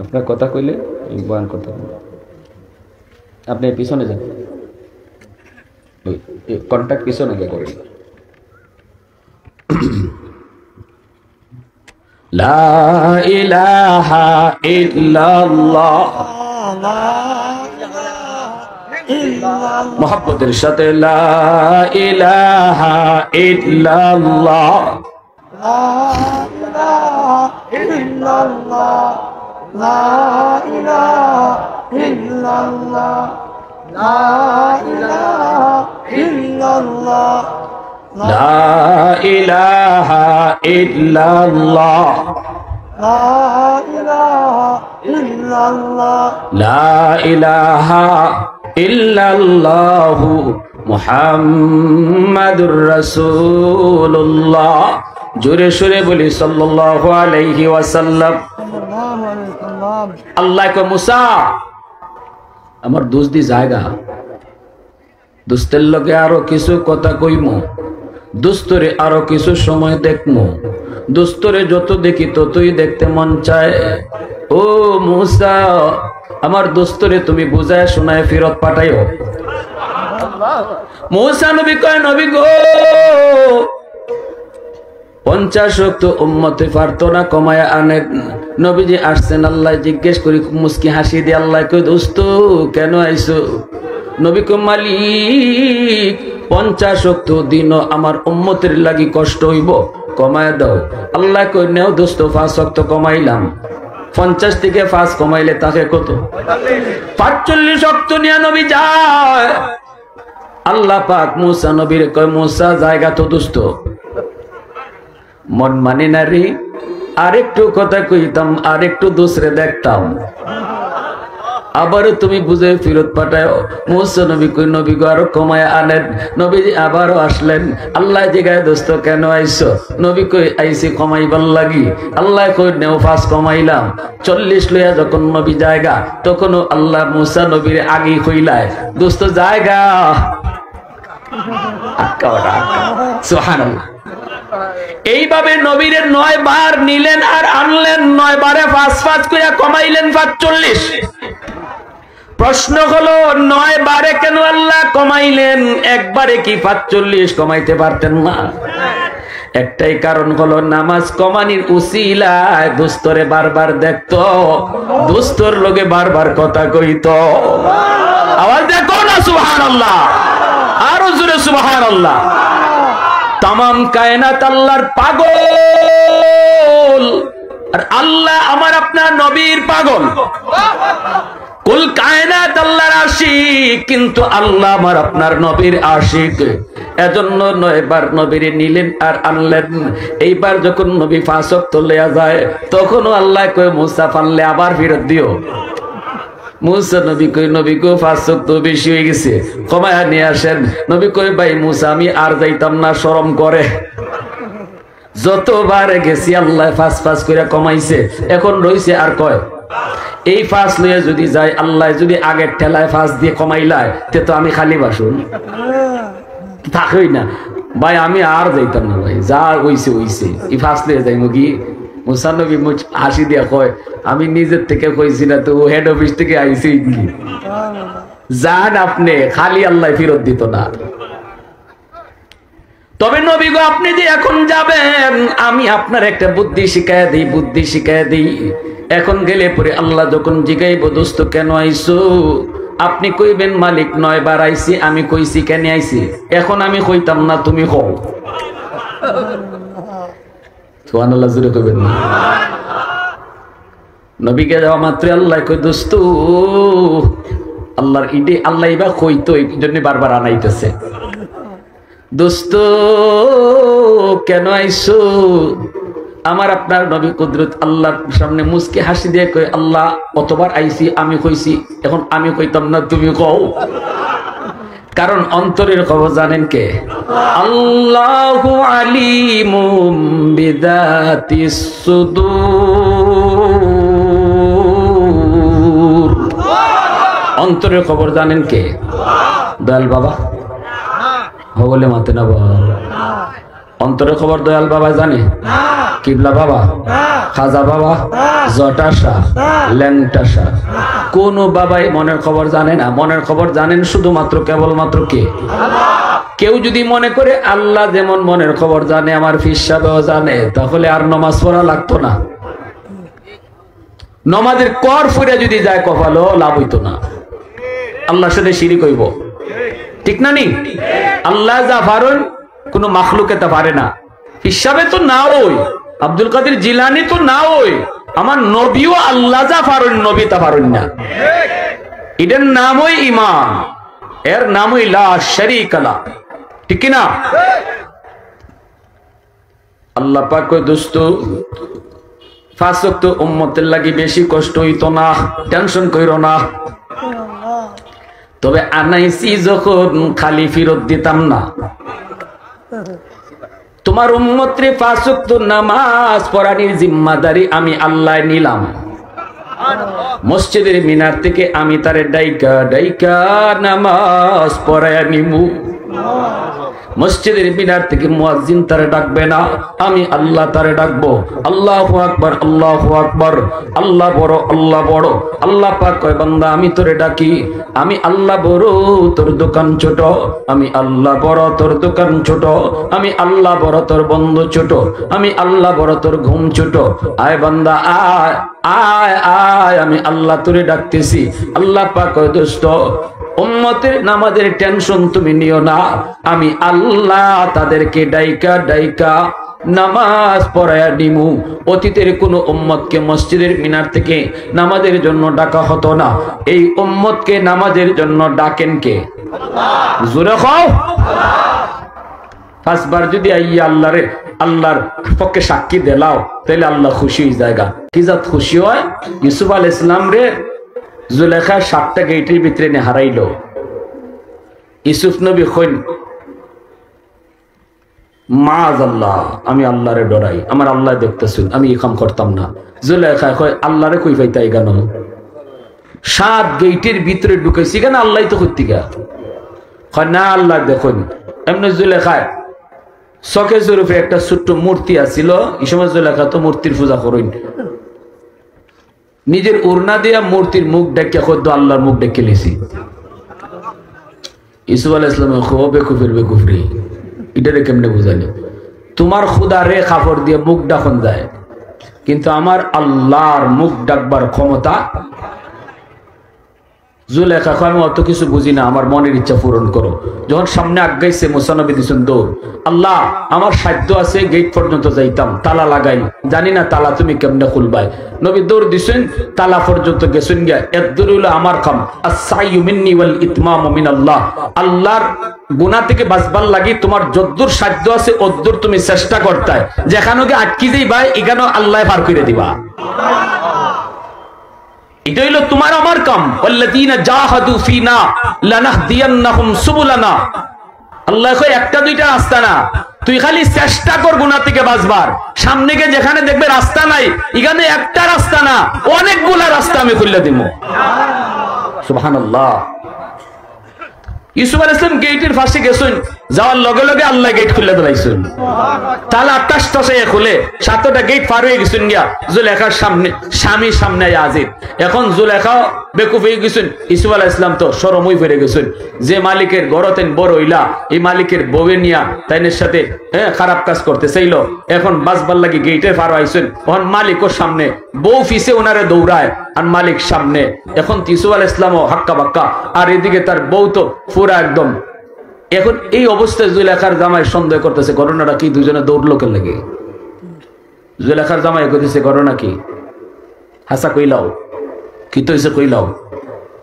আপনার কথা কইলে এই বয়ান করতে হবে, আপনি পিছনে যান, কন্টাক্ট পিছনে গিয়ে করেন। লা ইলাহা ইল্লাল্লাহ, মোহাব্বতের সাথে লা ইলাহা ইল্লাল্লাহ, লা ইলাহা ইল্লাল্লাহ, লা ইলাহা ইল্লাল্লাহ, লা ইলাহা ইল্লাল্লাহ, লা ইলাহা ইল্লাল্লাহ, লা ইলাহা ইল্লাল্লাহ, লা ইলাহা ইল্লাল্লাহু মুহাম্মাদুর রাসূলুল্লাহ। জোরে সুরে বলি সাল্লাল্লাহু আলাইহি ওয়াসাল্লাম। আল্লাহ কয়, মুসা আমার দোস্ত দি জায়গা, দোস্তের লগে আরো কিছু কথা কইমু, দোস্তরে আরো কিছু সময় দেখমু, দোস্তরে যত দেখি ততই দেখতে মন চায়। ও মুসা, আমার দোস্তরে তুমি বুঝায় শোনায় ফেরত পাঠাইও। মুসা নবী কয়, নবী গো 50 ওয়াক্ত উম্মতে পারতো না কমায়া আনেন। নবীজি আসছেন, আল্লাহ জিজ্ঞেস করি মুস্কি হাসি দিয়ে আল্লাহ কই দোস্ত কেন আইছো? নবী কই মালিক 50 ওয়াক্ত দিনও আমার উম্মতের লাগি কষ্ট হইব, কমায়া দাও। আল্লাহ কই নেও দোস্ত 5 ওয়াক্ত কমাইলাম। 50 থেকে 5 কমাইলে তাকে কত? 45 ওয়াক্ত নিয়ে নবী যায়। আল্লাহ পাক মুসা নবীর কয় মুসা জায়গা তো দোস্ত, মন মানি না রে, আরেকটু কথা কইতাম, আরেকটু দোসরে দেখতাম, আবারও তুমি বুঝে ফিরত পাঠাও। মুসা নবী কই নবী গো আরো কমায় আনেন। নবীজি আবারও আসলেন, আল্লাহ জিগায় দোস্ত কেন আইছো? নবী কই আইছি কমাইবার লাগি। আল্লাহ কই নেও 5 কমাইলাম। 40 লইয়া যখন নবী জায়গা, তখনও আল্লাহ মুসা নবীর আগে কইলায় দোস্ত জায়গা সুবহানাল্লাহ। এইভাবে নবীরে 9 বার নিলেন আর আনলেন, 9 বারে 5 করে কমাইলেন 45। প্রশ্ন হলো 9 বারে কেন আল্লাহ কমাইলেন, একবারে কি 45 কমাইতে পারতেন না? একটাই কারণ হলো নামাজ কমানির উসিলায় দোস্তরে বারবার দেখতো, দোস্তর লগে বারবার কথা কইতো। আওয়াজ দেখো না সুবহানাল্লাহ, আরো জোরে সুবহানাল্লাহ। তামাম কায়নাত আল্লাহর পাগল, আর আল্লাহ আমার আপনার নবীর পাগল। কুল কায়নাত আল্লাহর আশিক, কিন্তু আল্লাহ আমার আপনার নবীর আশিক। এজন্য 9 বার নবীর নিলেন আর আনলেন। এইবার যখন নবী 5 ওয়াক্ত লইয়া যায়, তখনও আল্লাহ কয় মুসা পারলে আবার ফেরত দিও। মুসা নবী কই নবী গো 5 ওয়াক্ত বেশি হয়ে গেছে, কমায়া নিয়ে আসেন। নবী কই ভাই মুসা আমি আর যাইতাম না, শরম করে। যতবার গেছি আল্লাহ 5 করে কমাইছে, এখন রইছে আর কয় এই 5 লইয়া যদি যাই, আল্লাহ যদি আগের ঠেলায় 5 দিয়ে কমাইলায়, তে তো আমি খালি বাসুন থাকই না। ভাই আমি আর যাইতাম না, ভাই যা হইছে হইছে, এই 5 লইয়া যাইমু কি? মুসা নবী হাসি দিয়া কয় আমি নিজের থেকে কইছি না তো, হেড অফিস থেকে আইছি কি? যান আপনি, খালি আল্লাহ ফেরত দিত না। তবে নবী গো আপনি যে এখন যাবেন, আমি আপনার একটা বুদ্ধি শিখায় দিই, বুদ্ধি শিখায় দিই। এখন গেলে পরে আল্লাহ যখন জিগাইব দোস্ত কেন আইছো, আপনি কইবেন মালিক 9 বার আইছি, আমি কইছি কেন আইছি। এখন আমি কইতাম না, তুমি কও। সুবহানাল্লাহ জোরে কইবেন না। নবীকে যাওয়া মাত্র আল্লাহ কই দোস্ত আল্লাহর ইডে, আল্লাহ এবার কইতো, এই জন্য বারবার আনাইতেছে দোস্ত কেন আইছো। আমার আপনার নবী কুদরত আল্লাহর সামনে মুস্কি হাসি দিয়ে কই আল্লাহ কতবার আইছি, আমি কইছি, এখন আমি কইতাম না, তুমি কও। কারণ অন্তরের খবর জানেন কে? আল্লাহু আলিমুম বিযাতিস সুদূর। অন্তরের খবর জানেন কে? দয়াল বাবা হবলে মাতে না বাবা। অন্তরের খবর দয়াল বাবা জানে? কিবলা বাবা, খাজা বাবা, জটা শাহ, ল্যাংটা শাহ, কোন বাবাই মনের খবর জানে না। মনের খবর জানেন শুধুমাত্র কেবলমাত্র কে? কেউ যদি মনে করে আল্লাহ যেমন মনের খবর জানে আমার পীর সাহেবও জানে, তাহলে আর নামাজ পড়া লাগতো না। নামাজের কর ফুরে যদি যায় কপালও লাভ হইতো না, আল্লাহর সাথে শিরিক হইব। ঠিক না নি? আল্লাহ যা পারেন কোন মাখলুকে তা পারে না। হিসাবে তো না ওই, আব্দুল কাদের জিলানি তো না ওই, আমার নবীও আল্লাহ যা পারেন নবী তা পারেন না। এটার নামই ইমান, এর নামই লা শারীকা লাহ। ঠিক না? আল্লাহ পাক কয় দোস্ত 5 ওয়াক্ত উম্মতের লাগি বেশি কষ্ট হইতো না, টেনশন কইরো না। তবে আনাইছি যখন খালি ফেরত দিতাম না। তোমার উম্মতরে 5 ওয়াক্ত নামাজ পড়ানির জিম্মাদারি আমি আল্লাহ নিলাম। মসজিদের মিনার থেকে আমি তারে ডাইকা ডাইকা নামাজ পড়ায়া নিমু। মসজিদের মিনার থেকে মুয়াজ্জিন তারে ডাকবে না, আমি আল্লাহ তারে ডাকবো। আল্লাহু আকবার, আল্লাহু আকবার, আল্লাহ বড়, আল্লাহ বড়। আল্লাহ পাক কয় বান্দা আমি তোরে ডাকি, আমি আল্লাহ বড় তোর দোকান ছোট, আমি আল্লাহ বড় তোর দোকান ছোট, আমি আল্লাহ বড় তোর বন্ধু ছোট, আমি আল্লাহ বড় তোর ঘুম ছোট। আয় বান্দা আয় আয় আয়, আমি আল্লাহ তোরে ডাকতেছি। আল্লাহ পাক কয় দোস্ত উম্মতের নামাজের টেনশন তুমি নিও না, আমি আল্লাহ তাদেরকে ডাইকা ডাইকা নামাজ পড়ায়া দিমু। অতীতের কোন উম্মতকে মসজিদের মিনার থেকে নামাজের জন্য ডাকা হতো না, এই উম্মতকে নামাজের জন্য ডাকেন কে? জোরে কও। পাঁচবার যদি আইয়া আল্লাহর পক্ষে সাক্ষী দেলাও তাহলে আল্লাহ খুশি হয়ে জায়গা। কি জাত খুশি হয়? ইউসুফ আলাইহিস সালাম রে জুলেখা 7টা গেটের ভিতরে নে হারাইলো। ইউসুফ নবী কইন মাআযাল্লাহ, আমি আল্লাহরে ডরাই, আমার আল্লাহ দেখতেছেন, আমি এই কাম করতাম না। জুলেখা কয় আল্লাহরে কই পাইতাই কেন? 7 গেটের ভিতরে ঢুকাইছি কেন? আল্লাহ তো করতে গা কয় না আল্লাহ দেখুন। এমনি জুলেখায় চকে জরুফে একটা ছোট্ট মূর্তি আছিল, এই সময় জুলেখা তো মূর্তির পূজা করেন, নিজের ওড়না দিয়া মূর্তির মুখ ডেকে খোদ আল্লাহর মুখ ডেকে লিছি। ইউসুফ আলাইহিস সালাম খো বেকুফের বেকুফরি, এটারে কেমনে বুঝানি? তোমার খুদা রে কাপড় দিয়ে মুখ ডাকন যায়, কিন্তু আমার আল্লাহর মুখ ডাকবার ক্ষমতা। জুলেখা আমি অত কিছু বুঝি না, আমার মনের ইচ্ছা পূরণ করো। যখন সামনে আগাইছে মুসা নবী দিছেন দৌড়, আল্লাহ আমার সাধ্য আছে গেট পর্যন্ত যাইতাম, তালা লাগাই, জানি না তালা তুমি কেমনে খুলবাই। নবী দৌড় দিছেন, তালা পর্যন্ত গেছেন গিয়া। এদুর হলো আমার কাম, আস-সাইয়ু মিন্নি ওয়াল ইতমামু মিনাল্লাহ। আল্লাহর গুনাহ থেকে বাঁচবার লাগি তোমার যদ্দুর সাধ্য আছে অদ্দুর তুমি চেষ্টা করতাই, যেখানে গিয়ে আটকি যাই ভাই এখানে আল্লাহ পার করে দিবা। এটা হইলো তোমার আমার কাম। ওয়াল্লাযীনা জাহাদু ফিনা লানাহদিয়ান্নাহুম সুবুলানা। আল্লাহ কয় একটা দুইটা রাস্তা না, তুই খালি চেষ্টা কর গুনাহ থেকে বাঁচবার। সামনে গিয়ে যেখানে দেখবে রাস্তা নাই, এখানে একটা রাস্তা না অনেকগুলা রাস্তা আমি খুলে দিব। সুবহানাল্লাহ। ইউসুফ আলাইহিস সালাম গেটের পাশে গেছেন, যাওয়ার লগে লগে আল্লাহ গেট খুলে দিয়েছেন। তালা 28টা খুলে 7টা গেট পার হয়ে গেছেন গিয়া জুলেখার সামনে, স্বামীর সামনে হাজির। এখন জুলেখা বেকুফ হয়ে গেছেন, ইউসুফ আলাইহিস সালাম তো শরমই ফিরে গেছেন। যে মালিকের গড়তেন বড় হইলা, এই মালিকের বউয়ে নিয়া তাইনের সাথে খারাপ কাজ করতে চাইল, এখন বাঁচবার লাগি গেটে পার হইছেন। এখন মালিক ওর সামনে, বউ ফিসে ওনারে দৌড়ায় আর মালিক সামনে। এখন ইউসুফ আলাইহিস সালামও হাক্কা বাক্কা, আর এদিকে তার বউ তো পুরা একদম। এখন এই অবস্থায় জুলেখার জামাই সন্দেহ করতেছে ঘটনাটা কি, দুজনে দৌড়লো কে লাগে। জুলেখার জামাই করতেছে ঘটনা কি, হাসা কইলাও কি তো হয়েছে কইলাও।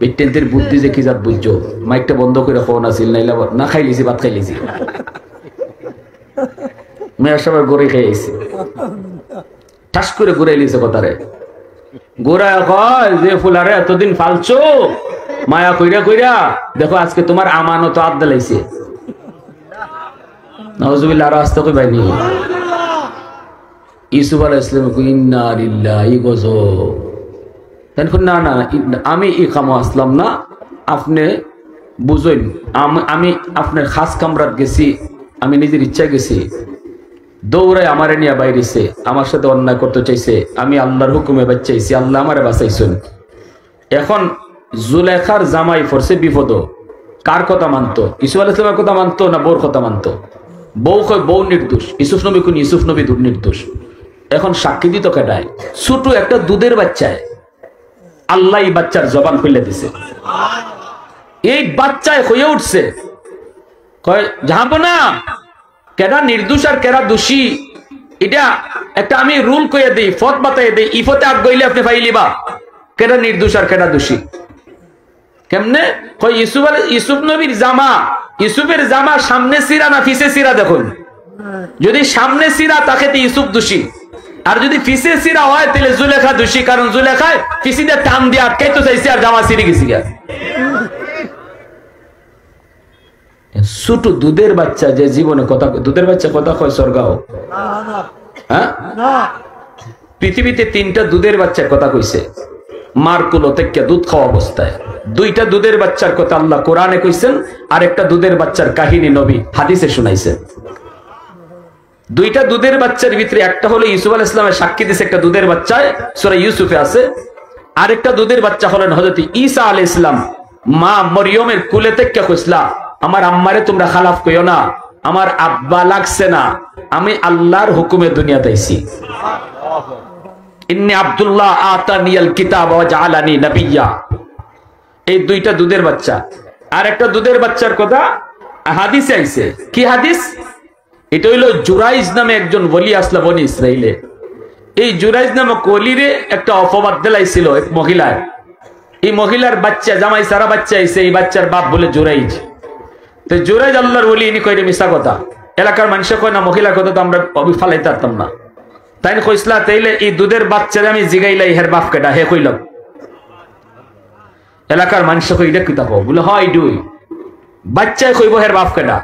বিটেন্তের বুদ্ধি যে কি জাত বুঝছো, মাইকটা বন্ধ করে ফোন আসিল, নাইলা না খাইলিছি ভাত খাইলিছি, মেয়ের সবাই গড়ে খাইছি, ঠাস করে ঘুরাইলিছে কথারে। গোড়ায় কয় যে ফুলারে এতদিন ফালছো মায়া কইরা কইরা, দেখো আজকে তোমার আমানত আদ দিলাইছে। নাউজুবিল্লাহ, আর আস্তে কই বাইনি। ইউসুফ আলাইহিস সালাম কই ইন্না লিল্লাহি গজব। দেখুন না না আমি এই কামো আসলাম না, আপনি বুঝইন আমি আপনার খাস কামরাত গেছি, আমি নিজের ইচ্ছা গেছি। দৌড়ায় আমারে নিয়ে বাইরেছে, আমার সাথে অন্যায় করতে চাইছে, আমি আল্লাহর হুকুমে বাঁচাইছি, আল্লাহ আমারে বাঁচাইছেন। এখন জুলেখার জামাই পড়ছে বিপদ, কার কথা মানতো? ইউসুফ আলাইহিস সালামের কথা মানতো না বউর কথা মানতো? বউ কয় বউ নির্দোষ, ইউসুফ নবী কোন ইউসুফ নবী নির্দোষ। এখন সাক্ষী দিত কেডায়? ছোট একটা দুধের বাচ্চায় আল্লাহ এই বাচ্চার জবান খুলে দিছে। এই বাচ্চায় হয়ে উঠছে, কয় যাবো না কেডা নির্দোষ আর কেডা দোষী, এটা একটা আমি রুল কইয়া দিই, ফত বাতাই দিই, ইফতে আগ গইলে আপনি পাইলিবা কেডা নির্দোষ আর কেডা দোষী। কেমনে? কয় ইউসুফ নবীর জামা, ইউসুফের জামা সামনে সিরা না পিছে সিরা? দেখুন, যদি সামনে সিরা তাকে তো ইউসুফ দোষী, আর যদি পিছে সিরা হয় তাহলে জুলেখা দোষী, কারণ জুলেখায় পিছি দিয়ে টান দিয়ে আটকাইতে চাইছে আর জামা ছিঁড়ে গেছি। ছোট দুধের বাচ্চা যে জীবনে কথা, দুধের বাচ্চা কথা কয় স্বর্গাও? হ্যাঁ, পৃথিবীতে 3টা দুধের বাচ্চার কথা কইছে। মার কুলো থেকে দুধ খাওয়া অবস্থায়। দুইটা দুধের বাচ্চার কথা আল্লাহ কোরআনে কইছেন, আর একটা দুধের বাচ্চার কাহিনী নবী হাদিসে শুনাইছেন। দুইটা দুধের বাচ্চার ভিতরে একটা হলো ইউসুফ আলাইহিস সালামের সাক্ষী দিছে একটা দুধের বাচ্চায়, সূরা ইউসুফে আছে। আরেকটা দুধের বাচ্চা হলেন হযরত ঈসা আলাইহিস সালাম। মা মরিয়মের কুলে থেকে কইসলা, আমার আম্মারে তোমরা খালাফ কইও না, আমার আব্বা লাগছে না, আমি আল্লাহর হুকুমে দুনিয়াতে আইছি। ইন্নী আব্দুল্লাহ আতানিয়াল কিতাব ওয়া জাআলানি নাবিয়্যা। এই দুইটা দুধের বাচ্চা। আর একটা দুধের বাচ্চার কথা হাদিসে আইছে। কি হাদিস? এটা হইল জুরাইজ নামে একজন ওলি আসলা বনি ইসরাইলে। এই জুরাইজ নামক ওলিরে একটা অপবাদ দিলাইছিল এক মহিলার। এই মহিলার বাচ্চা জামাই সারা বাচ্চা আইছে, এই বাচ্চার বাপ বলে জুরাইজ। তো জুরাইজ আল্লাহর ওলি, ইনি কইরে মিশা কথা। এলাকার মানুষ কয় না মহিলার কথা তো আমরা ফালাইতে পারতাম না। তাই কইসলা তাইলে এই দুধের বাচ্চারে আমি জিগাইলাই হের বাপ কেটা, হে কইল। এলাকার মানুষ কই এটা কিতা কও? বলে হয় দুই বাচ্চায় কইব হের বাপ কেটা।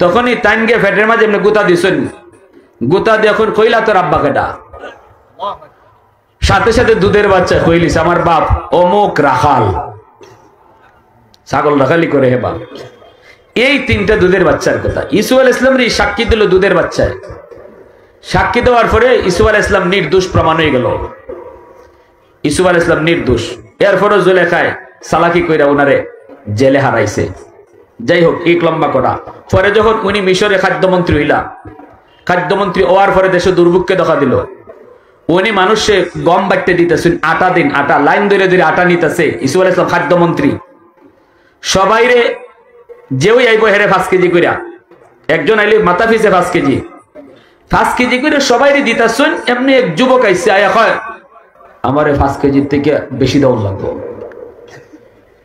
তখনই তাইন গিয়ে ফেটের মাঝে এমনি গুতা দিছেন, গুতা দিয়ে এখন কইলা তোর আব্বা কেটা। সাথে সাথে দুধের বাচ্চা কইলিস আমার বাপ অমুক রাখাল, ছাগল রাখালি করে হে বাপ। এই তিনটা দুধের বাচ্চার কথা ইসু আলাইহিস সালামের সাক্ষী দিল দুধের বাচ্চায়। সাক্ষী দেওয়ার পরে ইসু আলাইহিস সালাম নির্দোষ প্রমাণ হয়ে গেল। ইসু আলাইহিস সালাম নির্দোষ। এরপরে জুলেখায় সালাকি কইরা উনারে জেলে হারাইছে। যাই হোক, এক লম্বা করা। পরে যখন উনি মিশরে খাদ্যমন্ত্রী হইলা, খাদ্যমন্ত্রী হওয়ার পরে দেশে দুর্ভিক্ষে দেখা দিল। উনি মানুষে গম বাটতে দিতেছেন, আটা দিন, আটা লাইন ধরে ধরে আটা নিতেছে। ইসু আলাইহিস সালাম খাদ্যমন্ত্রী, সবাইরে যেই আইব হেরে 5 কেজি কইরা, একজন আইলে মাথা পিছে 5 কেজি 5 কেজি করে সবাইরে দিতেছেন। এমনি এক যুবক আইছে, আয়া কয় আমারে 5 কেজির থেকে বেশি দেওয়া লাগবে।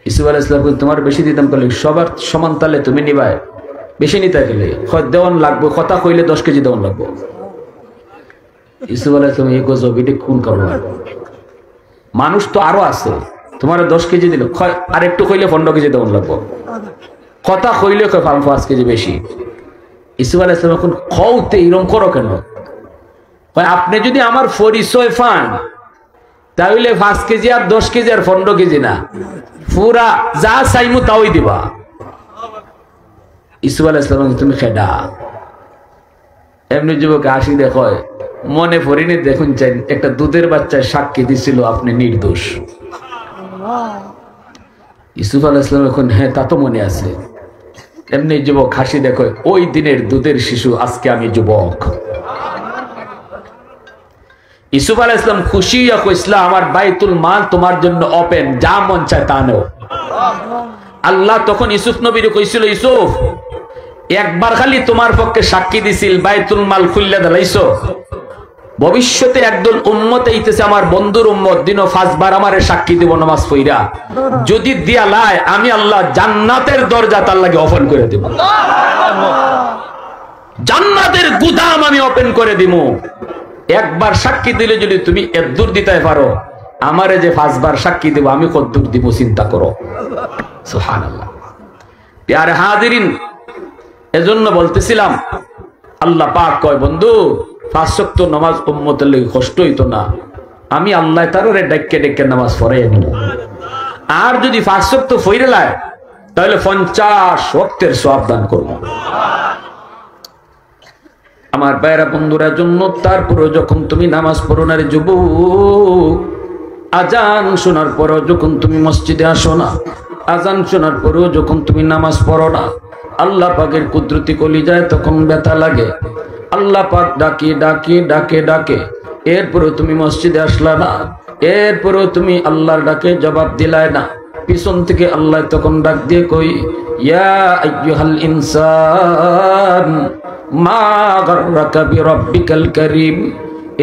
ইসুফ আলাইহিস সালাম তোমার বেশি দিতাম কইলে সবার সমান তালে তুমি নিবাই, বেশি নিতে গেলে দেওয়ান লাগবে, কথা কইলে 10 কেজি দেওয়ান লাগবে। ইসুফ আলাইহিস সালাম এই গজব, এটা কোন কারণ? মানুষ তো আরো আছে, তোমার 10 কেজি দিল, আর একটু কইলে 15 কেজি দেওয়ান লাগবে, কথা কইলে 5 কেজি বেশি। ইসুফ আলাইহিস সালাম এখন কওতে এরকম করো কেন? আপনি যদি আমার পরিচয় পান তাহলে 5 কেজি আর 10 কেজি আর 15 কেজি না, পুরা যা চাইমু তাওই দিবা। ইসুফ আলাইহিস সালাম তুমি খেডা। এমনি যুবক হাসি দেখো, মনে পড়িনি দেখুন চাই একটা দুধের বাচ্চায় সাক্ষী দিছিল আপনি নির্দোষ। ইসুফ আলাইহিস সালাম এখন হ্যাঁ তা তো মনে আছে। এমনি যুবক হাসি দেখো, ওই দিনের দুধের শিশু আজকে আমি যুবক। ইসুফ আলাইহিস সালাম খুশি হইয়া কইসলা আমার বাইতুল মাল তোমার জন্য ওপেন, যা মন চায় তা নাও। আল্লাহ তখন ইউসুফ নবীরে কইছিল, ইউসুফ একবার খালি তোমার পক্ষে সাক্ষী দিছিল, বাইতুল মাল খুললে দাঁড়াইছো, ভবিষ্যতে একদল উম্মত আইতেছে আমার বন্ধুর উম্মত, দিনও 5 বার আমারে সাক্ষী দিব নামাজ পড়া, যদি দিয়া লাই আমি আল্লাহ জান্নাতের দরজা তার লাগে ওপেন করে দেব, জান্নাতের গুদাম আমি ওপেন করে দিব। একবার সাক্ষী দিলে যদি তুমি এদূর দিতে পারো, আমারে যে 5 বার সাক্ষী দেব আমি কতদূর দিব চিন্তা করো। সুবহানাল্লাহ। প্যারে হাজিরিন, এজন্য বলতেছিলাম আল্লাহ পাক কয় বন্ধু 5 ওয়াক্ত নামাজ উম্মতের লাগি কষ্ট হইতো না, আমি আল্লাহ তারে ডাক্কে ডাক্কে নামাজ পড়াই নিব। আর যদি 5 ওয়াক্ত ফইরে লাই তাহলে 50 ওয়াক্তের সওয়াব দান করব। আমার ভাইরা বন্ধুরা জন্য তারপরে যখন তুমি নামাজ পড়ো না রে যুবক, আজান শোনার পরও যখন তুমি মসজিদে আসো না, আজান শোনার পরেও যখন তুমি নামাজ পড়ো না, আল্লাহ পাকের কুদরতি কলিজায় তখন ব্যথা লাগে। আল্লাহ পাক ডাকে ডাকে ডাকে ডাকে, এরপরেও তুমি মসজিদে আসলা না, এরপরেও তুমি আল্লাহর ডাকে জবাব দিলাই না। পিছন থেকে আল্লাহ তখন ডাক দিয়ে কই, ইয়া আইয়ুহাল ইনসান মা গাররাকা বিরাব্বিকাল কারীম,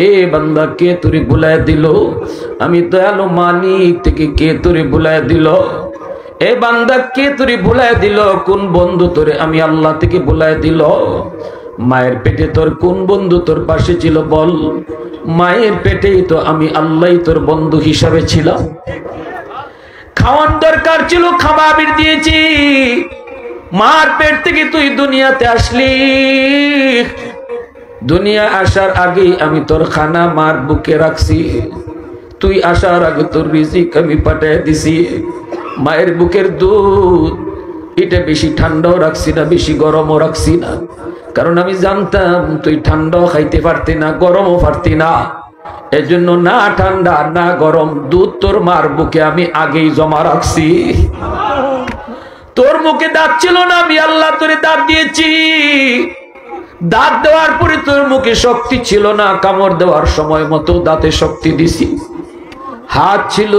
এ বান্দা কে তোরে ভুলায় দিল, আমি দয়ালু মালিক থেকে কে তোরে ভুলায় দিল? এ বান্দা কে তোরে ভুলায় দিল? কোন বন্ধু তোরে আমি আল্লাহ থেকে ভুলায় দিল? মায়ের পেটে তোর কোন বন্ধু তোর পাশে ছিল বল? মায়ের পেটেই তো আমি আল্লাহই তোর বন্ধু হিসাবে ছিলাম। খাওয়ার দরকার ছিল, খাবার দিয়েছি। মার পেট থেকে তুই দুনিয়াতে আসলি, দুনিয়া আসার আগেই আমি তোর খানা মার বুকে রাখছি। তুই আসার আগে তোর রিজিক আমি পাঠিয়ে দিছি। মায়ের বুকের দুধ এটা বেশি ঠান্ডাও রাখছি না, বেশি গরমও রাখছি না, কারণ আমি জানতাম তুই ঠান্ডাও খাইতে পারতি না, গরমও পারতি না। এজন্য না ঠান্ডা না গরম দুধ তোর মার বুকে আমি আগেই জমা রাখছি। তোর মুখে দাঁত ছিল না, আমি আল্লাহ তোরে দাঁত দিয়েছি। দাঁত দেওয়ার পরে তোর মুখে শক্তি ছিল না, কামড় দেওয়ার সময় মতো দাঁতে শক্তি দিছি। হাত ছিল,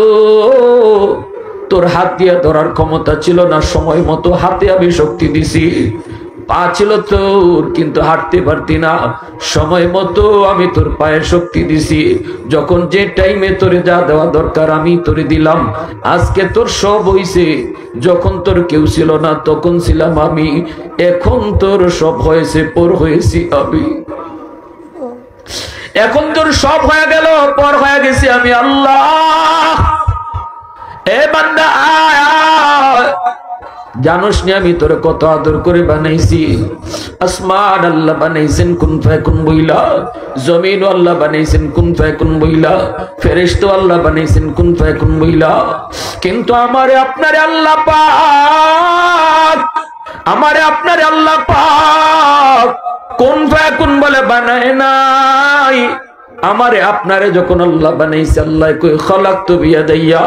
তোর হাত দিয়ে ধরার ক্ষমতা ছিল না, সময় মতো হাতে আমি শক্তি দিছি। পা ছিল তোর, কিন্তু হাঁটতে পারতি না, সময় মতো আমি তোর পায়ে শক্তি দিছি। যখন যে টাইমে তোরে যা দেওয়া দরকার আমি তোরে দিলাম। আজকে তোর সব হইছে, যখন তোর কেউ ছিল না তখন ছিলাম আমি, এখন তোর সব হয়েছে, পর হয়েছি আমি। এখন তোর সব হয়ে গেল, পর হয়ে গেছি আমি আল্লাহ। এ বান্দা আয়, জানোস নি আমি তোরে কত আদর করে বানাইছি। আসমান আল্লাহ বানাইছেন কুন ফায়াকুন বইলা, জমিন আল্লাহ বানাইছেন কুন ফায়াকুন বইলা, ফেরেশতা আল্লাহ বানাইছেন কুন ফায়াকুন বইলা। কিন্তু আমারে আপনারে আল্লাহ পাক, আমারে আপনারে আল্লাহ পাক কুন ফায়াকুন বলে বানায় নাই। আমারে আপনারে যখন আল্লাহ বানাইছে, আল্লাহ কই খালাকতু বিয়াদাইয়া,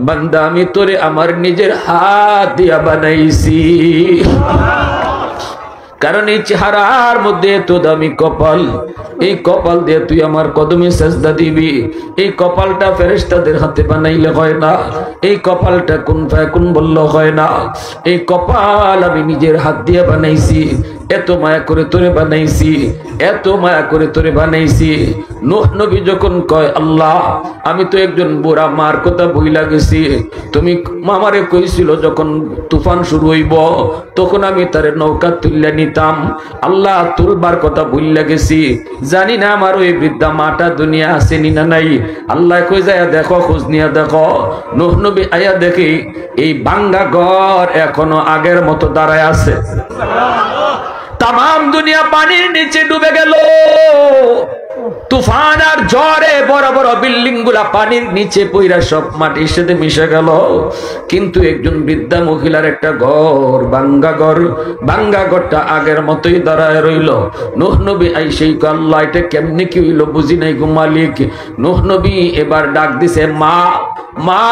বান্দা আমি তোরে আমার নিজের হাত দিয়া বানাইছি। কারণ এই চেহারার মধ্যে এত দামি কপাল, এই কপাল দিয়ে তুই আমার কদমে সাজদা দিবি। এই কপালটা ফেরেশতাদের হাতে বানাইলে হয় না, এই কপালটা কুন ফায়াকুন বললে হয় না। এই কপাল আমি নিজের হাত দিয়ে বানাইছি। এত মায়া করে তোরে বানাইছি, এত মায়া করে তোরে বানাইছি। নূহ নবী যখন কয় আল্লাহ আমি তো একজন বুড়া মার কথা বইলা গেছি, তুমি আমারে কইছিল যখন তুফান শুরু হইব তখন আমি তারে নৌকা তুললে নিতাম। আল্লাহ তুলবার কথা বইলা গেছি, জানি না আমার ওই বৃদ্ধা মাটা দুনিয়া আসেনি না নাই। আল্লাহ কই যায় দেখো, খোঁজ নিয়ে দেখো। নূহ নবী আয়া দেখি এই ভাঙ্গা ঘর এখনো আগের মতো দাঁড়ায় আছে। তাম দুনিয়া পানির নিচে ডুবে গেল। তুফান আর ঝড়ে বড় বড় বিল্ডিং গুলা পানির নিচে পইরা সব মাটির সাথে মিশে গেল। কিন্তু একজন বৃদ্ধা মহিলার একটা ঘর, ভাঙ্গা ঘর, ভাঙ্গা ঘরটা আগের মতোই দাঁড়ায় রইল। নূহ নবী আইসেই আল্লাহ এটা কেমনে কি হইল বুঝি নাই গো মালিক। নূহ নবী এবার ডাক দিছে মা, মা।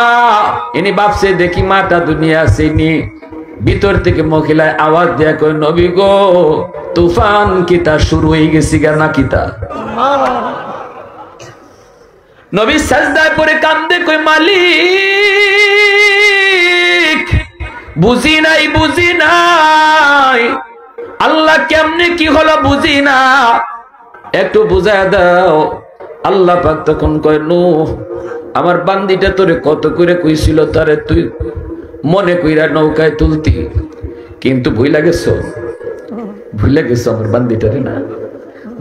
ইনি ভাবছে দেখি মাটা দুনিয়া আসেনি। ভিতর থেকে মহিলায় আওয়াজ দেয়া কই নবী গো, তুফান কিতা শুরু হয়ে গেছি গা না কিতা? নবী সাজদায় পড়ে কান্দে কই মালিক বুঝি নাই, বুঝি নাই, আল্লাহ কেমনে কি হলো বুঝি না, একটু বুঝায় দাও। আল্লাহ পাক তখন কয় নূহ আমার বান্দিটা তোরে কত করে কইছিল তারে তুই মনে কইরা নৌকায় তুলতি, কিন্তু ভুইলা গেছো, ভুইলা গেছো আমার বান্দিটারে না।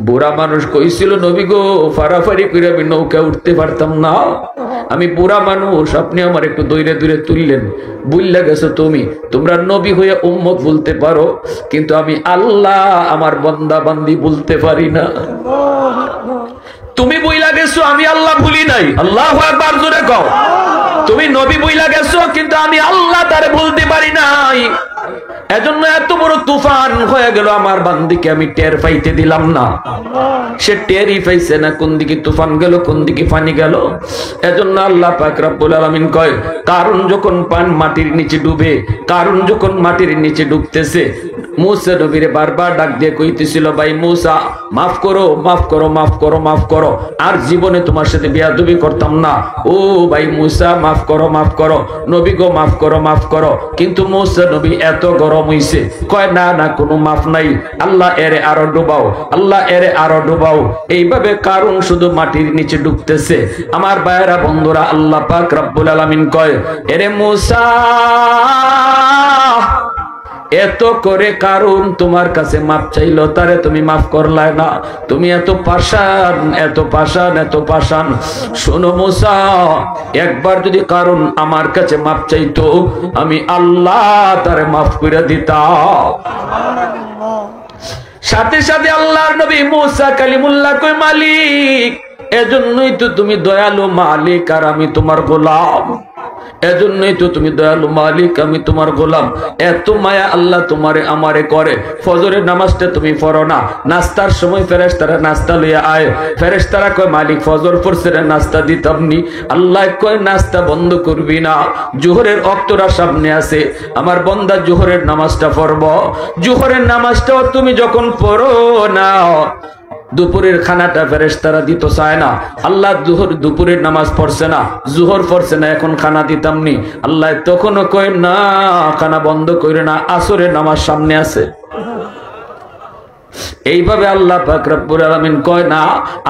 বুড়া মানুষ কইছিল নবী গো ফারাফারি কইরা আমি নৌকায় উঠতে পারতাম না, আমি বুড়া মানুষ, আপনি আমার একটু দূরে দূরে তুললেন। ভুইলা গেছো তুমি, তোমরা নবী হয়ে উম্মত বলতে পারো, কিন্তু আমি আল্লাহ আমার বান্দা বান্দি বলতে পারি না। তুমি বইলা গেছো, আমি আল্লাহ ভুলি নাই। আল্লাহু আকবার জোরে কও। তুমি নবী বইলা গেছো, কিন্তু আমি আল্লাহ তারে বলতে পারি নাই। এজন্য এত বড় তুফান হয়ে গেল, আমার বান্দিকে আমি টের পাইতে দিলাম না। সে টেরই পাইছে না কোন দিকে তুফান গেল, কোন দিকে পানি গেল। এজন্য আল্লাহ পাক রব্বুল আলামিন কয় কারণ যখন পান মাটির নিচে ডুবে, কারণ যখন মাটির নিচে ডুবতেছে, মুসা নবীরে বারবার ডাক দিয়ে কইতেছিল ভাই মুসা মাফ করো, মাফ করো, মাফ করো, মাফ করো, আর জীবনে তোমার সাথে বেয়াদবি করতাম না। ও ভাই মুসা মাফ করো, মাফ করো, নবী গো মাফ করো, মাফ করো। কিন্তু মুসা নবী এত গরম হইছে, কয় না না কোনো মাফ নাই, আল্লাহ এরে আরো ডুবাও, আল্লাহ এরে আরো ডুবাও। এইভাবে কারণ শুধু মাটির নিচে ডুবতেছে। আমার ভাইয়েরা বন্ধুরা, আল্লাহ পাক রব্বুল আলামিন কয় এরে মুসা এত করে কারণ তোমার কাছে মাপ চাইলো, তারে তুমি মাফ করলে না। তুমি এত পাষাণ, এত পাষাণ, এত পাষাণ। শোনো মুসা, একবার যদি কারণ আমার কাছে মাপ চাইতো, আমি আল্লাহ তারে মাফ করে দিতাম। সাথে সাথে আল্লাহর নবী মুসা কালিমুল্লাহ কই মালিক এজন্যই তো তুমি দয়ালু মালিক আর আমি তোমার গোলাম। এজন্যই তো তুমি দয়ালু মালিক, আমি তোমার গোলাম। এত মায়া আল্লাহ তোমারে আমারে করে। ফজরের নামাজটা তুমি পড়ো না, নাস্তার সময় ফেরেশতারা নাস্তা লইয়া আয়। ফেরেশতারা কয় মালিক ফজর পড়ছে রে, নাস্তা দিতামনি। আল্লাহ কয় নাস্তা বন্ধ করবি না, জোহরের ওয়াক্তটা সামনে আছে, আমার বান্দা জোহরের নামাজটা পড়ব। জোহরের নামাজটাও তুমি যখন পড়ো না, দুপুরের খানাটা ফেরেশতারা দিতে চায় না। আল্লাহ দুপুরের নামাজ পড়ছে না, জোহর পড়ছে না, এখন খানা দিতাম নি। আল্লাহ তখনও কয় না, খানা বন্ধ করে না, আসরের নামাজ সামনে আছে। এইভাবে আল্লাহ পাক রব্বুল আলামিন কয় না,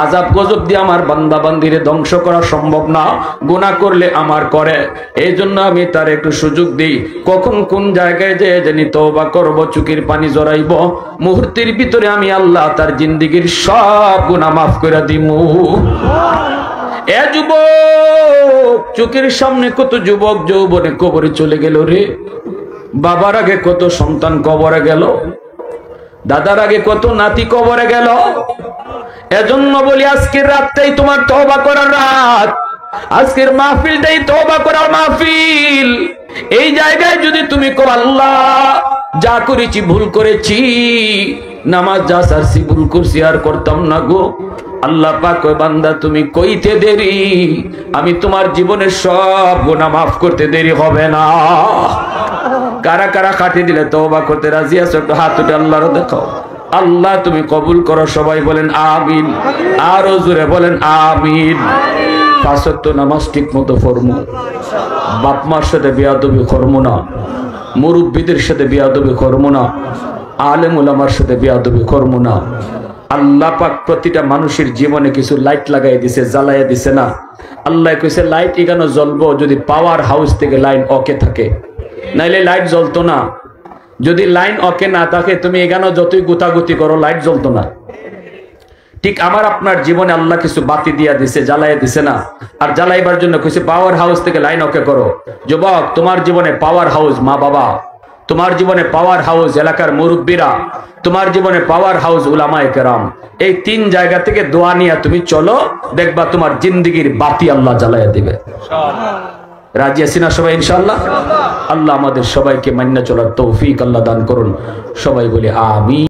আযাব গজব দিয়ে আমার বান্দা বান্দিরে ধ্বংস করা সম্ভব না, গুনাহ করলে আমার করে। এই জন্য আমি তার একটু সুযোগ দিই, কখন কোন জায়গায় যে জানি তওবা করব, চোখের পানি জড়াইব, মুহূর্তের ভিতরে আমি আল্লাহ তার জিন্দেগীর সব গুনাহ মাফ করে দিমু। এ যুবক, চোখের সামনে কত যুবক যৌবনে কবরে চলে গেল রে। বাবার আগে কত সন্তান কবরে গেল, দাদার আগে কত নাতি কবরে গেল। এজন্য বলি আজকের রাতটাই তোমার তওবা করার রাত, আজকের মাহফিলটাই তওবা করার মাহফিল। এই জায়গায় যদি তুমি কও আল্লাহ যা করেছি ভুল করেছি, নামাজ যা সারছি ভুল করছি আর করতাম না গো, আল্লাহ পাক কয় বান্দা তুমি কইতে দেরি, আমি তোমার জীবনের সব গুনাহ মাফ করতে দেরি হবে না। কারা কারা কাটিয়ে দিলে তওবা করতে রাজি আছো? একটু হাত উঠে আল্লাহর দেখাও। আল্লাহ তুমি কবুল করো, সবাই বলেন আমিন। আরো জোরে বলেন আমিন। পাঁচ ওয়াক্ত নামাজ ঠিক মতো পড়মু, বাপ মার সাথে বেয়াদবি করবো না, মুরব্বীদের সাথে বেয়াদবি করবো না, আলেম উলামার সাথে বেয়াদবি করবো না। আল্লাহ পাক প্রতিটা মানুষের জীবনে কিছু লাইট লাগাই দিছে, জ্বালাইয়া দিছে না। আল্লাহ কইছে লাইট এখানে জ্বলবো যদি পাওয়ার হাউস থেকে লাইন ওকে থাকে, নাইলে লাইট জ্বলতো না। যদি লাইন ওকে না থাকে তুমি এখানে যতই গুতাগুতি করো লাইট জ্বলতো না। ঠিক আমার আপনার জীবনে আল্লাহ কিছু বাতি দিয়া দিছে, জ্বালাইয়া দিছে না, আর জ্বালাইবার জন্য কইছে পাওয়ার হাউস থেকে লাইন ওকে করো। যুবক, তোমার জীবনে পাওয়ার হাউস মা বাবা, তোমার জীবনে পাওয়ার হাউস এলাকার মুরব্বীরা, তোমার জীবনে পাওয়ার হাউস উলামায়ে কেরাম। এই তিন জায়গা থেকে দোয়া নিয়ে তুমি চলো, দেখবা তোমার জিন্দেগীর বাতি আল্লাহ জ্বালাইয়া দিবে। রাজি আছি না সবাই ইনশাআল্লাহ? আল্লাহ আমাদের সবাইকে মান্য চলার তৌফিক আল্লাহ দান করুন। সবাই বলি আমিন।